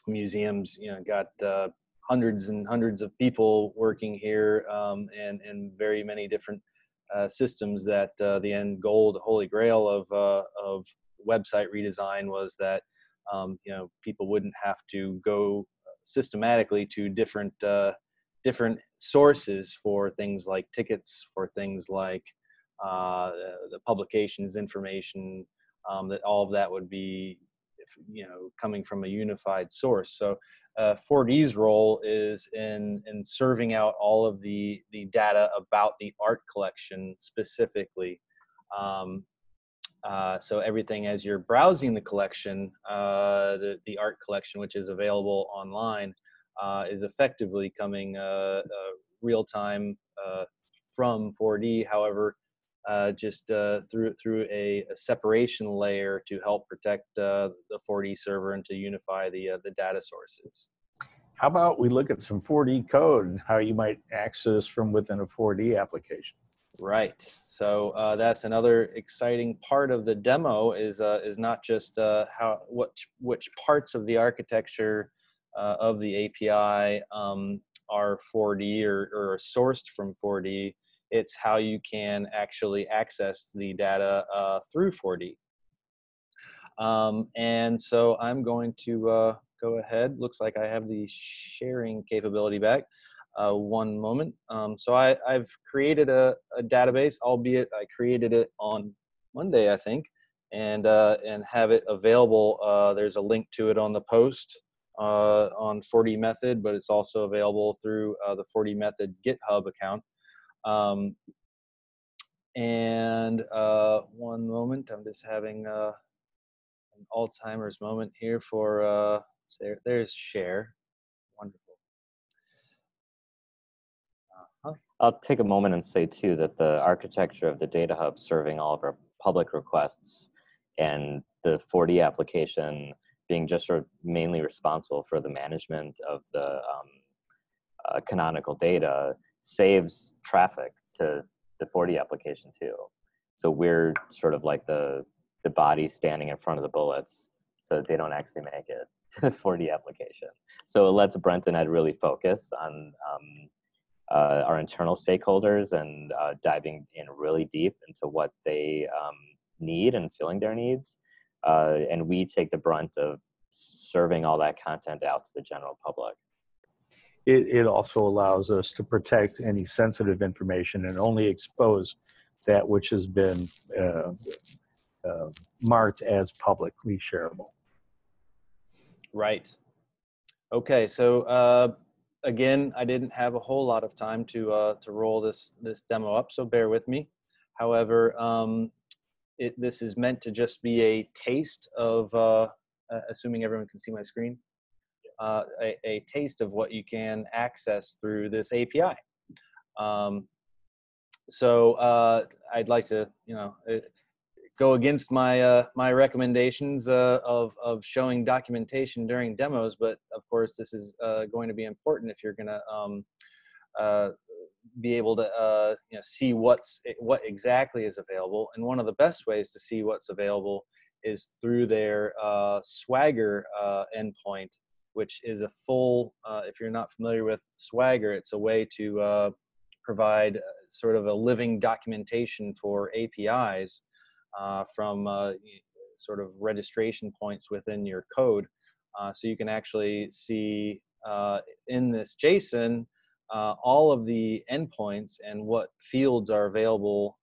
Museums, you know, got hundreds and hundreds of people working here, and very many different systems. That the end goal, the holy grail of website redesign was that you know, people wouldn't have to go systematically to different sources for things like tickets, for things like the publications information, that all of that would be, you know, coming from a unified source. So 4D's role is in serving out all of the data about the art collection specifically. So everything as you're browsing the collection, the art collection, which is available online, is effectively coming real time from 4D. However, just through a separation layer to help protect the 4D server and to unify the data sources. How about we look at some 4D code and how you might access from within a 4D application? Right. So that's another exciting part of the demo is not just which parts of the architecture of the API are 4D or sourced from 4D. It's how you can actually access the data through 4D. And so I'm going to go ahead. Looks like I have the sharing capability back. One moment. So I've created a database, albeit I created it on Monday, I think, and have it available. There's a link to it on the post on 4DMethod, but it's also available through the 4DMethod GitHub account. One moment, I'm just having an Alzheimer's moment here for there's share. Wonderful. I'll take a moment and say too that the architecture of the DataHub serving all of our public requests and the 4D application being just sort of mainly responsible for the management of the canonical data saves traffic to the 4D application too. So we're sort of like the body standing in front of the bullets so that they don't actually make it to the 4D application. So it lets Brent and Ed really focus on our internal stakeholders and diving in really deep into what they need and filling their needs. And we take the brunt of serving all that content out to the general public. It also allows us to protect any sensitive information and only expose that which has been marked as publicly shareable. Right. Okay, so again, I didn't have a whole lot of time to roll this demo up, so bear with me. However, this is meant to just be a taste of, assuming everyone can see my screen, a taste of what you can access through this API. So I'd like to, you know, go against my my recommendations of showing documentation during demos, but of course this is going to be important if you're going to be able to see what exactly is available. And one of the best ways to see what's available is through their Swagger endpoint, which is a full, if you're not familiar with Swagger, it's a way to provide sort of a living documentation for APIs from sort of registration points within your code. So you can actually see in this JSON all of the endpoints and what fields are available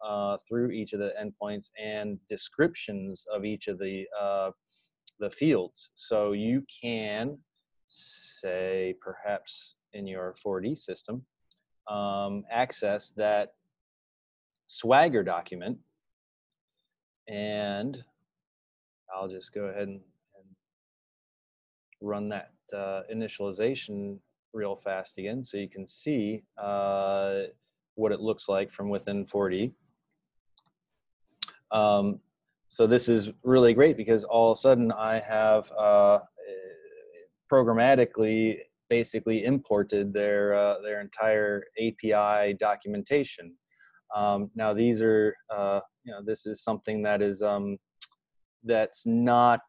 through each of the endpoints and descriptions of each of the fields. So you can say, perhaps in your 4D system, access that Swagger document, and I'll just go ahead and run that initialization real fast again, so you can see what it looks like from within 4D. So this is really great because all of a sudden I have programmatically basically imported their entire API documentation. Now these are, this is something that is that's not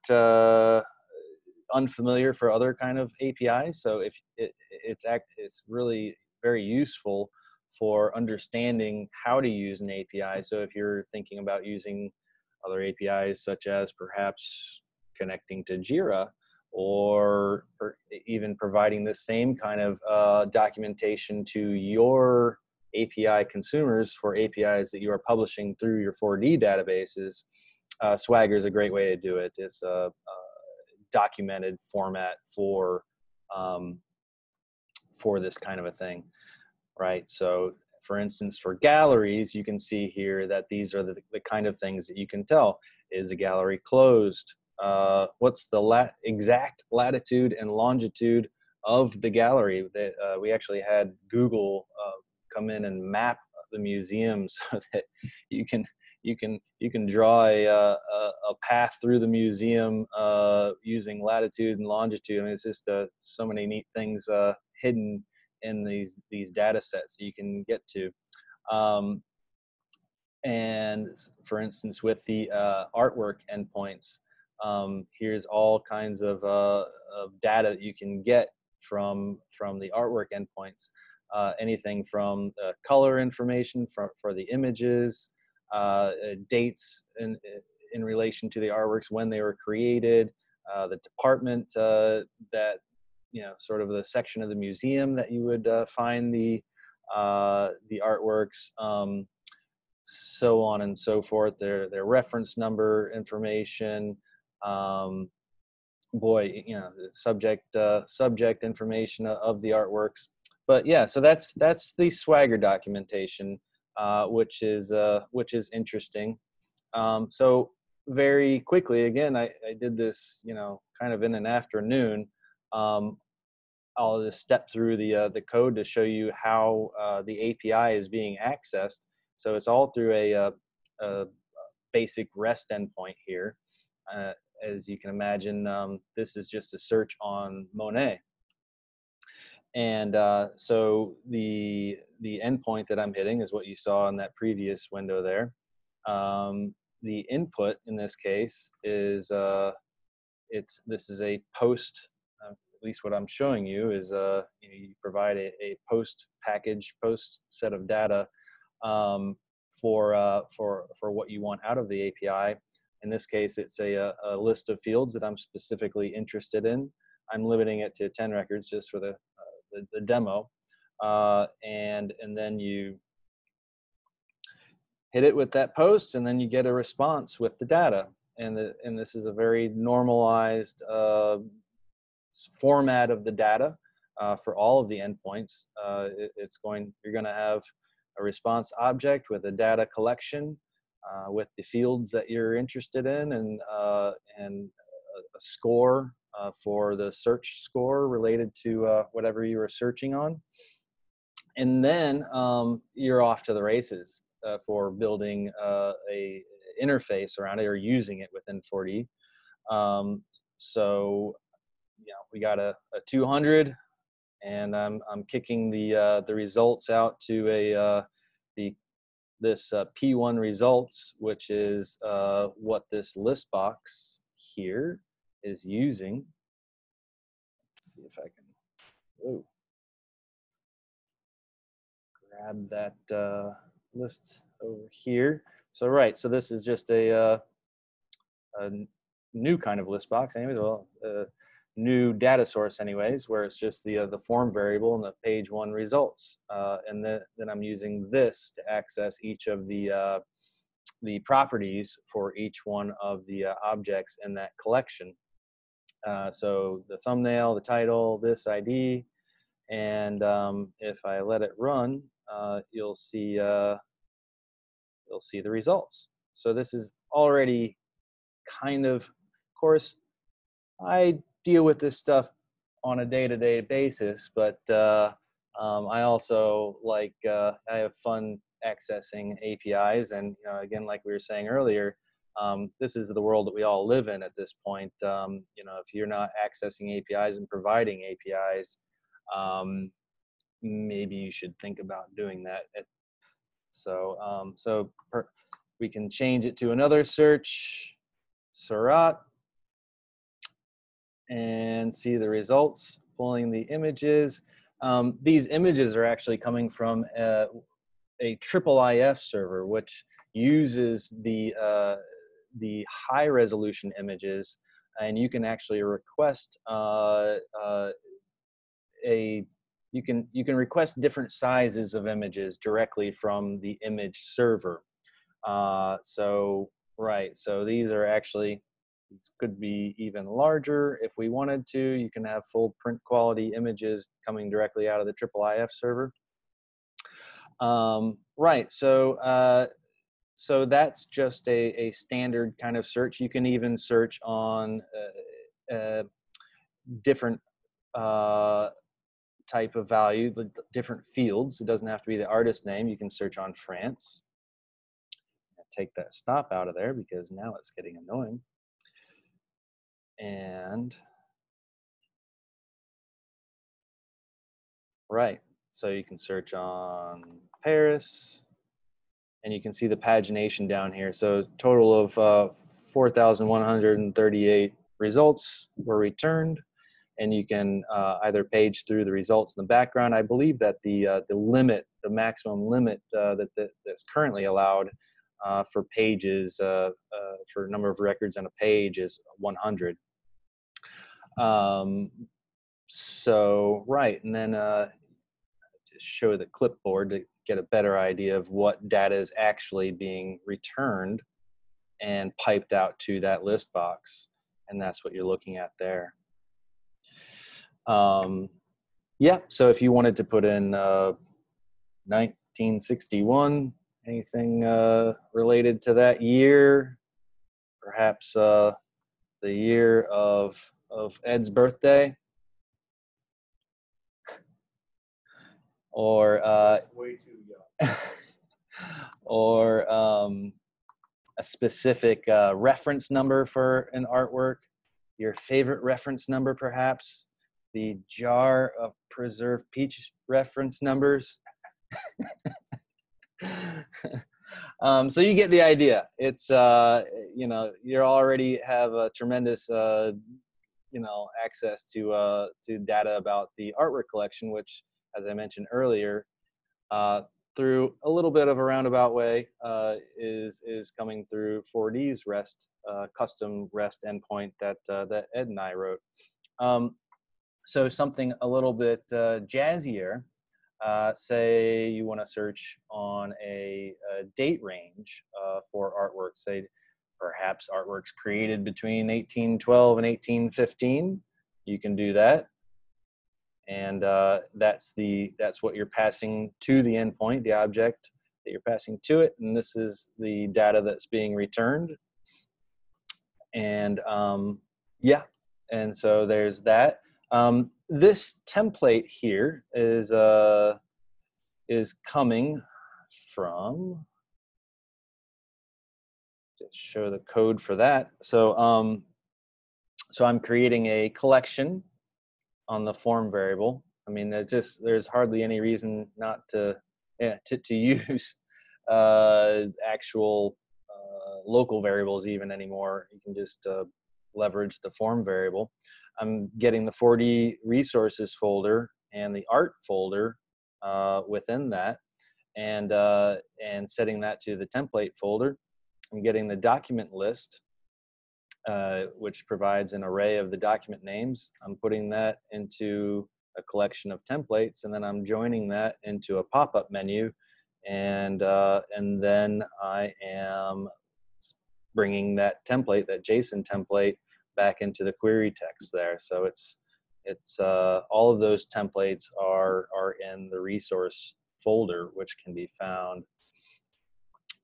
unfamiliar for other kind of APIs. So if it's really very useful for understanding how to use an API. So if you're thinking about using other APIs, such as perhaps connecting to JIRA, or even providing the same kind of documentation to your API consumers for APIs that you are publishing through your 4D databases, Swagger is a great way to do it. It's a documented format for this kind of a thing, right? So for instance, for galleries, you can see here that these are the kind of things that you can tell. Is a gallery closed? What's the exact latitude and longitude of the gallery? That we actually had Google come in and map the museum so that you can draw a path through the museum using latitude and longitude. I mean, it's just so many neat things hidden in these data sets that you can get to. And for instance, with the artwork endpoints, here's all kinds of data that you can get from the artwork endpoints. Anything from color information for the images, dates in relation to the artworks, when they were created, the department that, sort of the section of the museum that you would find the artworks, so on and so forth. Their reference number information, subject information of the artworks. But yeah, so that's the Swagger documentation, which is interesting. So very quickly, again, I did this, kind of in an afternoon. I'll just step through the code to show you how the API is being accessed. So it's all through a basic REST endpoint here. As you can imagine, this is just a search on Monet. And so the endpoint that I'm hitting is what you saw in that previous window there. The input in this case is this is a post. At least what I'm showing you is you provide a post package, post set of data for what you want out of the API. In this case, it's a list of fields that I'm specifically interested in. I'm limiting it to 10 records just for the demo, and then you hit it with that post, and then you get a response with the data. And this is a very normalized format of the data for all of the endpoints. You're going to have a response object with a data collection with the fields that you're interested in, and a score for the search score related to whatever you were searching on. And then you're off to the races for building a interface around it or using it within 4D. So we got a 200 and I'm kicking the results out to this P1 results, which is what this list box here is using. Let's see if I can grab that list over here. So right, so this is just a new kind of list box anyways, well, new data source anyways, where it's just the form variable and the page 1 results. And then I'm using this to access each of the properties for each one of the objects in that collection. So the thumbnail, the title, this ID, and if I let it run, you'll see the results. So this is already kind of course, I deal with this stuff on a day-to-day basis, but I also like, I have fun accessing APIs, and again, like we were saying earlier, this is the world that we all live in at this point. If you're not accessing APIs and providing APIs, maybe you should think about doing that. We can change it to another search, Surat, and see the results, pulling the images. These images are actually coming from a IIIF server, which uses the high resolution images, and you can actually request you can request different sizes of images directly from the image server. So these are actually, these could be even larger if we wanted to. You can have full print quality images coming directly out of the IIIF server. So that's just a standard kind of search. You can even search on different type of value, the different fields. It doesn't have to be the artist name. You can search on France. Take that stop out of there because now it's getting annoying. And right, so you can search on Paris, and you can see the pagination down here. So total of 4,138 results were returned, and you can either page through the results in the background. I believe that the maximum limit that's currently allowed for pages, for a number of records on a page is 100. And then just show the clipboard to get a better idea of what data is actually being returned and piped out to that list box. And that's what you're looking at there. So if you wanted to put in 1961, anything related to that year, perhaps the year of Ed's birthday, or way too young, or a specific reference number for an artwork, your favorite reference number, perhaps the jar of preserved peach reference numbers. So you get the idea. It's you already have a tremendous access to data about the artwork collection, which, as I mentioned earlier, through a little bit of a roundabout way, is coming through 4D's REST custom REST endpoint that Ed and I wrote. So something a little bit jazzier. Say you want to search on a date range for artwork, say perhaps artworks created between 1812 and 1815. You can do that, and that's what you're passing to the endpoint, the object that you're passing to it, and this is the data that's being returned. And and so there's that. This template here is coming from, just show the code for that. So so I'm creating a collection on the form variable. I mean, there's hardly any reason not to use actual local variables even anymore. You can just leverage the form variable. I'm getting the 4D resources folder and the art folder within that, and setting that to the template folder. I'm getting the document list, which provides an array of the document names. I'm putting that into a collection of templates, and then I'm joining that into a pop-up menu, and then I am bringing that template, that JSON template, back into the query text there. So it's all of those templates are in the resource folder, which can be found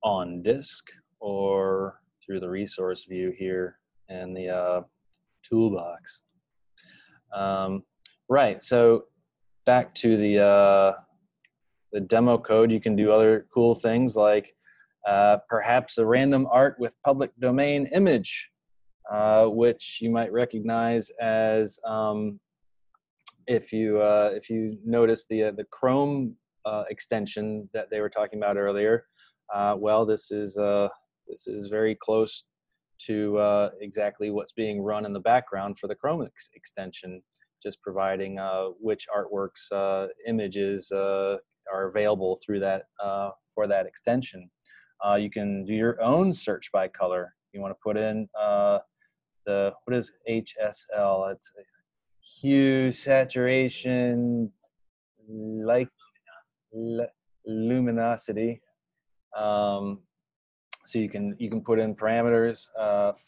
on disk or through the resource view here in the toolbox. Right, so back to the demo code. You can do other cool things like perhaps a random art with public domain image, which you might recognize as if you notice the Chrome extension that they were talking about earlier. Well, this is very close to exactly what's being run in the background for the Chrome extension, just providing which artworks images are available through that for that extension. You can do your own search by color. You want to put in what is HSL? It's hue, saturation, like luminosity. So you can put in parameters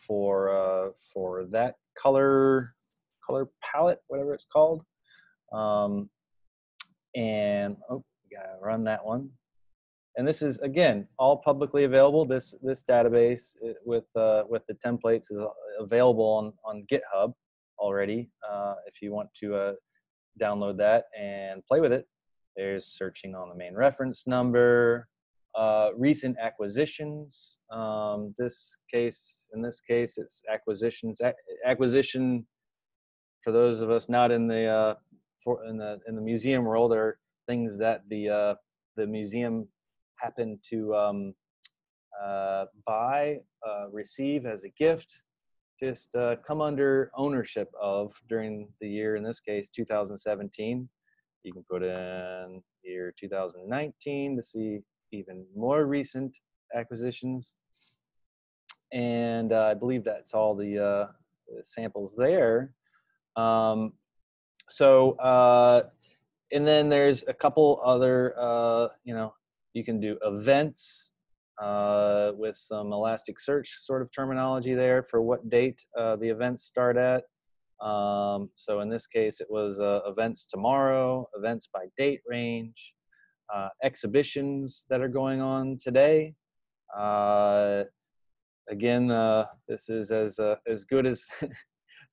for that color palette, whatever it's called, and we gotta run that one. And this is, again, all publicly available. This database with the templates is available on GitHub already. If you want to download that and play with it, there's searching on the main reference number, recent acquisitions. In this case, it's acquisitions. Acquisition, for those of us not in the museum world, are things that the museum happen to buy, receive as a gift, just come under ownership of during the year, in this case 2017. You can put in year 2019 to see even more recent acquisitions, and I believe that's all the samples there. And then there's a couple other, you can do events with some Elasticsearch sort of terminology there for what date the events start at. So in this case, it was events tomorrow, events by date range, exhibitions that are going on today. Again, this is as good as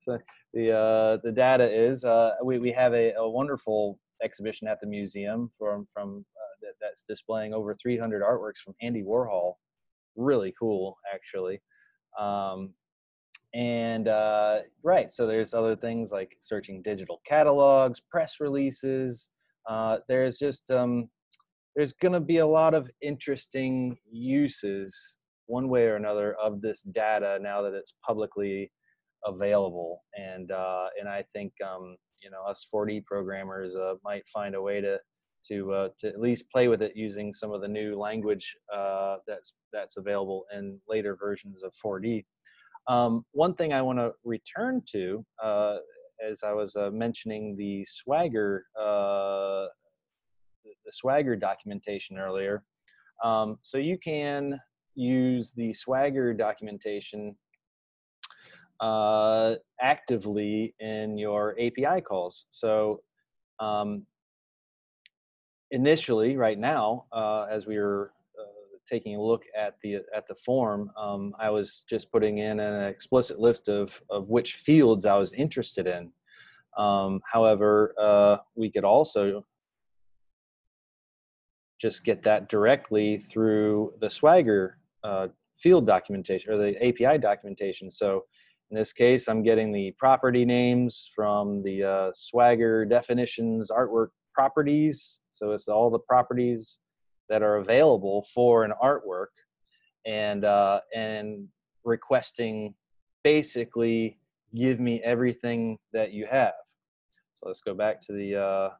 so the data is. We have a wonderful exhibition at the museum that's displaying over 300 artworks from Andy Warhol. Really cool, actually. Right, so there's other things like searching digital catalogs, press releases. There's just there's going to be a lot of interesting uses, one way or another, of this data now that it's publicly available. And I think us 4D programmers might find a way to at least play with it using some of the new language that's available in later versions of 4D. One thing I want to return to, as I was mentioning the Swagger documentation earlier. So you can use the Swagger documentation actively in your API calls. So initially, right now, as we were taking a look at the form, I was just putting in an explicit list of which fields I was interested in. However, we could also just get that directly through the Swagger field documentation or the API documentation. So In this case, I'm getting the property names from the Swagger definitions artwork properties. So it's all the properties that are available for an artwork, and requesting basically give me everything that you have. So let's go back to the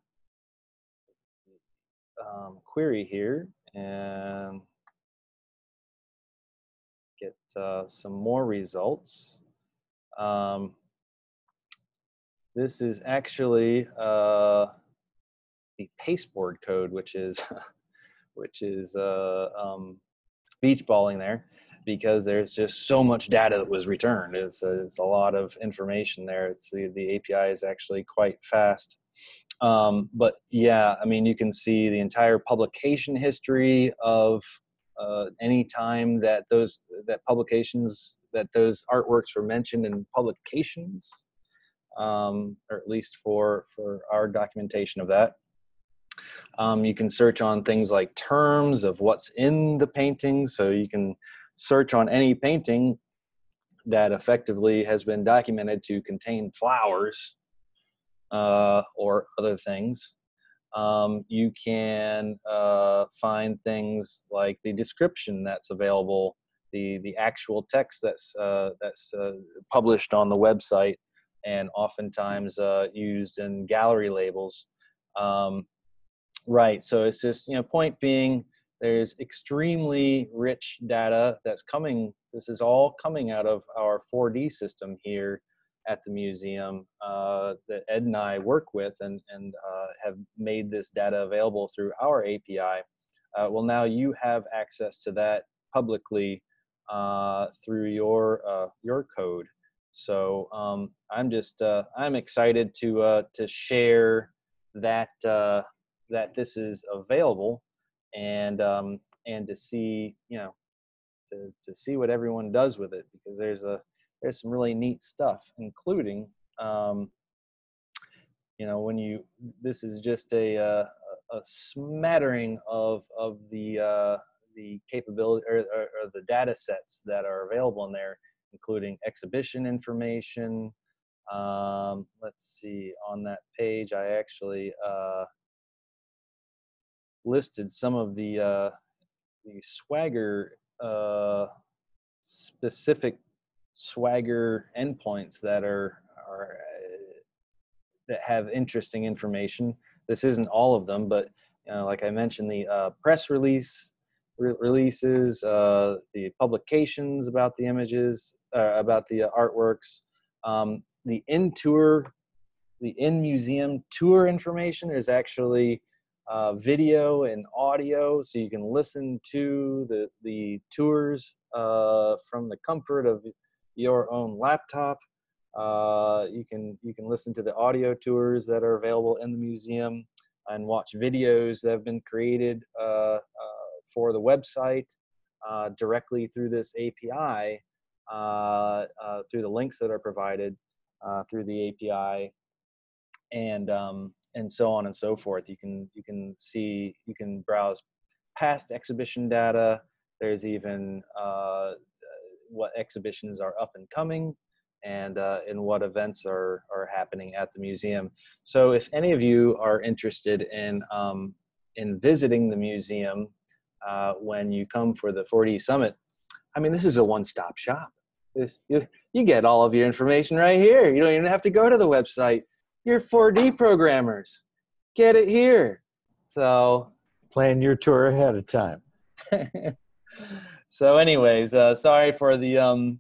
query here and get some more results. This is actually the pasteboard code, which is beach balling there, because there's just so much data that was returned. It's a lot of information there. It's the API is actually quite fast. But yeah, I mean, you can see the entire publication history of any time that those artworks were mentioned in publications, or at least for our documentation of that. You can search on things like terms of what's in the painting. So you can search on any painting that effectively has been documented to contain flowers or other things. You can find things like the description that's available, the actual text that's published on the website, and oftentimes used in gallery labels. Right, so it's just, point being, there's extremely rich data that's coming. This is all coming out of our 4D system here at the museum that Ed and I work with, and have made this data available through our API. Well, now you have access to that publicly through your code. So I'm excited to share that that this is available, and to see to see what everyone does with it, because there's some really neat stuff, including this is just a smattering of the capability or the data sets that are available in there, including exhibition information. Let's see, on that page I actually listed some of the Swagger specific Swagger endpoints that that have interesting information. This isn't all of them, but like I mentioned, the press releases, the publications about the images, about the artworks, the in-museum tour information is actually video and audio, so you can listen to the tours from the comfort of your own laptop. You can listen to the audio tours that are available in the museum, and watch videos that have been created for the website directly through this API, through the links that are provided through the API, and so on and so forth. You can browse past exhibition data. There's even what exhibitions are up and coming, and what events are happening at the museum. So if any of you are interested in visiting the museum when you come for the 4D Summit, I mean, this is a one-stop shop. You get all of your information right here. You don't even have to go to the website. You're 4D programmers. Get it here. So Plan your tour ahead of time. So anyways, sorry for the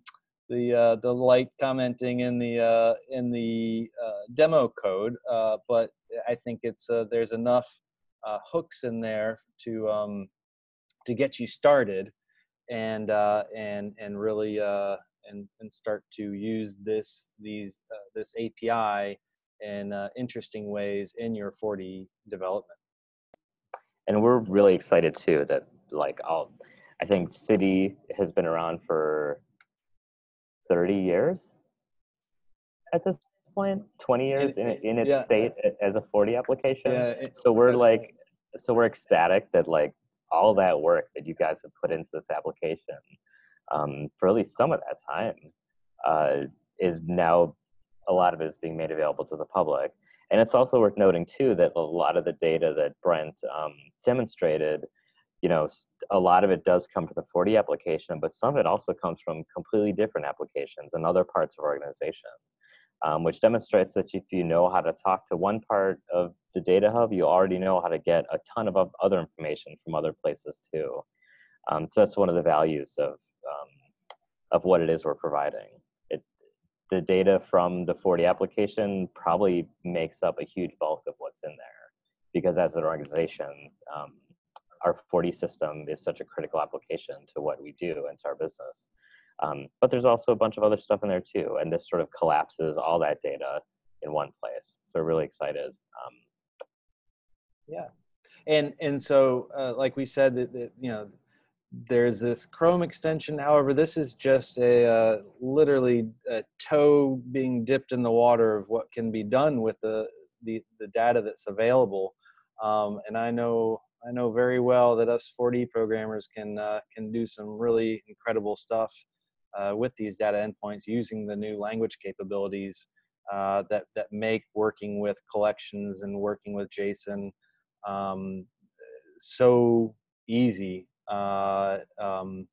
light commenting in the demo code, but I think it's there's enough hooks in there to get you started, and really and start to use this API in interesting ways in your 4D development. And we're really excited too that I think City has been around for 30 years at this point, 20 years in its state as a 4D application. Yeah, so we're ecstatic that all that work that you guys have put into this application for at least some of that time is now, a lot of it is being made available to the public. And it's also worth noting too that a lot of the data that Brent demonstrated, you know, a lot of it does come from the 4D application, but some of it also comes from completely different applications and other parts of organization, which demonstrates that if you know how to talk to one part of the DataHub, you already know how to get a ton of other information from other places too. So that's one of the values of what it is we're providing. The data from the 4D application probably makes up a huge bulk of what's in there, because as an organization, our 4D system is such a critical application to what we do and to our business. But there's also a bunch of other stuff in there too, and this sort of collapses all that data in one place. So we're really excited. Yeah, and so like we said, that you know, there's this Chrome extension. However, this is just a literally a toe being dipped in the water of what can be done with the data that's available. And I know very well that us 4D programmers can do some really incredible stuff with these data endpoints using the new language capabilities that make working with collections and working with JSON so easy from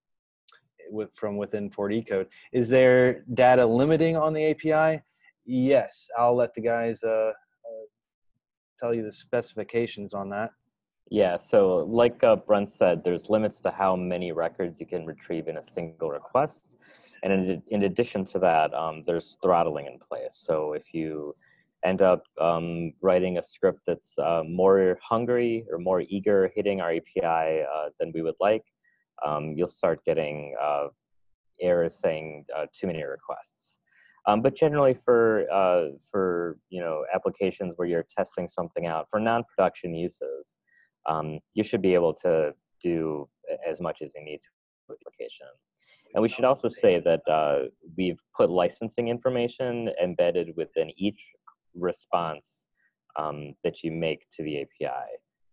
within 4D code. Is there data limiting on the API? Yes, I'll let the guys tell you the specifications on that. Yeah, so like Brent said, there's limits to how many records you can retrieve in a single request. And in addition to that, there's throttling in place. So if you end up writing a script that's more hungry or more eager hitting our API than we would like, you'll start getting errors saying too many requests. But generally for you know, applications where you're testing something out for non-production uses, you should be able to do as much as you need to with the application. And we should also say that we've put licensing information embedded within each response that you make to the API.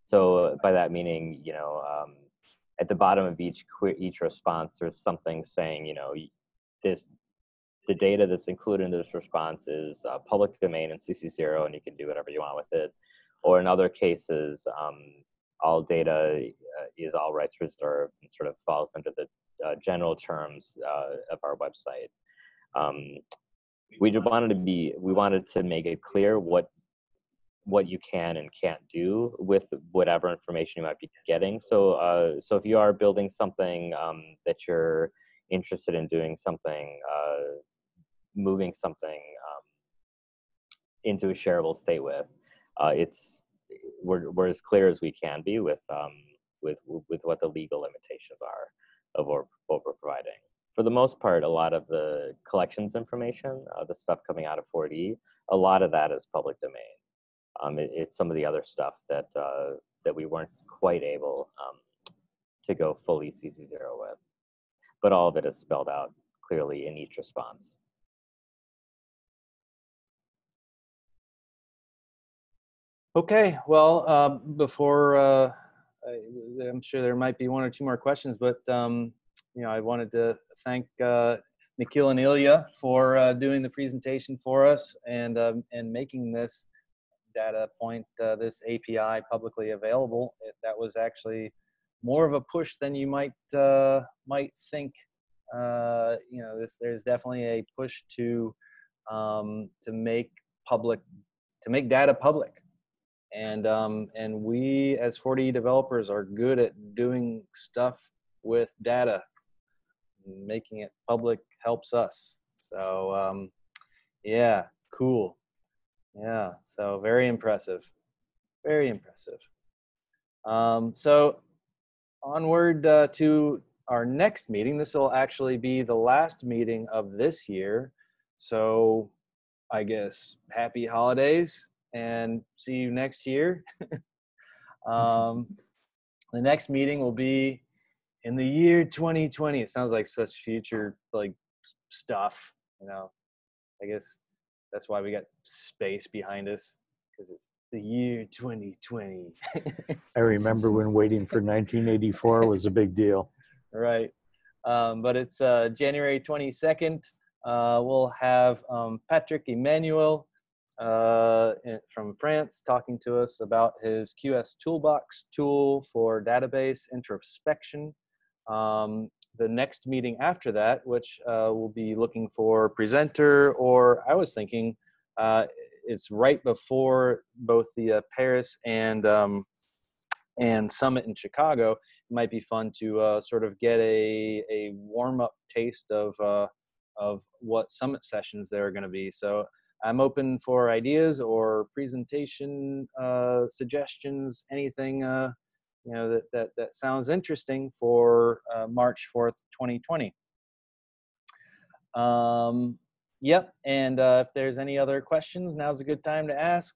So by that meaning, you know, at the bottom of each response, there's something saying, you know, the data that's included in this response is public domain and CC0, and you can do whatever you want with it. Or in other cases, all data is all rights reserved and sort of falls under the general terms of our website. We wanted to make it clear what you can and can't do with whatever information you might be getting. So so if you are building something that you're interested in doing something, moving something into a shareable state with, we're as clear as we can be with what the legal limitations are of what we're providing. For the most part, a lot of the collections information, the stuff coming out of 4D, a lot of that is public domain. It's some of the other stuff that we weren't quite able to go fully CC0 with, but all of it is spelled out clearly in each response. Okay, well, before I'm sure there might be one or two more questions, but you know, I wanted to thank Nikhil and Illya for doing the presentation for us and making this data point, this API publicly available. That was actually more of a push than you might think. You know, there's definitely a push to make data public. And we as 4D developers are good at doing stuff with data. Making it public helps us. So yeah, cool. Yeah, so very impressive. Very impressive. So onward to our next meeting. This will actually be the last meeting of this year. So I guess happy holidays. And see you next year. The next meeting will be in the year 2020. It sounds like such future like stuff, you know. I guess that's why we got space behind us, because it's the year 2020. I remember when waiting for 1984 was a big deal. Right. But it's January 22nd. we'll have Patrick Emmanuel from France talking to us about his QS Toolbox tool for database introspection. The next meeting after that, which we'll be looking for presenter, or I was thinking it's right before both the Paris and Summit in Chicago. It might be fun to sort of get a warm-up taste of what Summit sessions there are going to be. So I'm open for ideas or presentation suggestions, anything you know that sounds interesting for March 4th, 2020. Yep, and if there's any other questions, now's a good time to ask.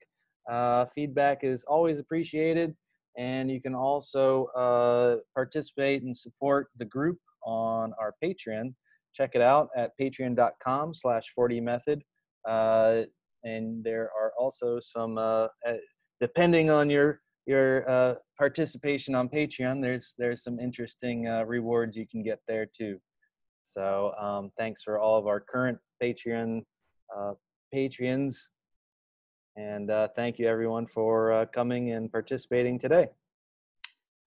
Feedback is always appreciated, and you can also participate and support the group on our Patreon. Check it out at patreon.com/4DMethod. And there are also some, depending on your participation on Patreon, there's some interesting rewards you can get there too. So thanks for all of our current Patreons, and thank you everyone for coming and participating today.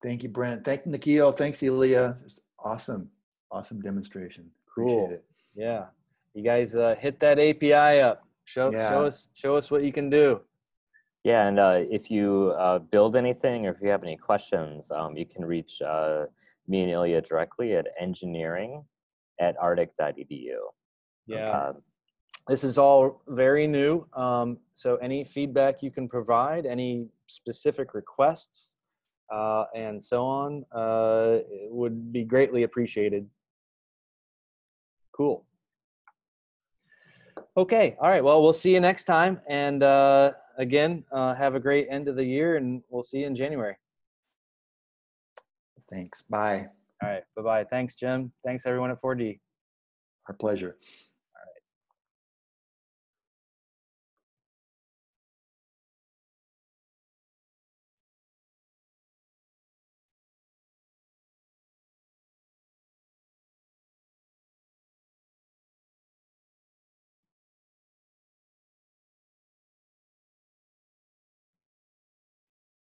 Thank you, Brent. Thank you, Nikhil. Thanks, Illya. Just awesome demonstration. Cool. Appreciate it. Yeah, you guys hit that API up. Show us what you can do. Yeah, and if you build anything, or if you have any questions, you can reach me and Illya directly at engineering@arctic.edu. Yeah, this is all very new. So any feedback you can provide, any specific requests, and so on, would be greatly appreciated. Cool. Okay. All right. Well, we'll see you next time. And again, have a great end of the year, and we'll see you in January. Thanks. Bye. All right. Bye-bye. Thanks, Jim. Thanks, everyone at 4D. Our pleasure.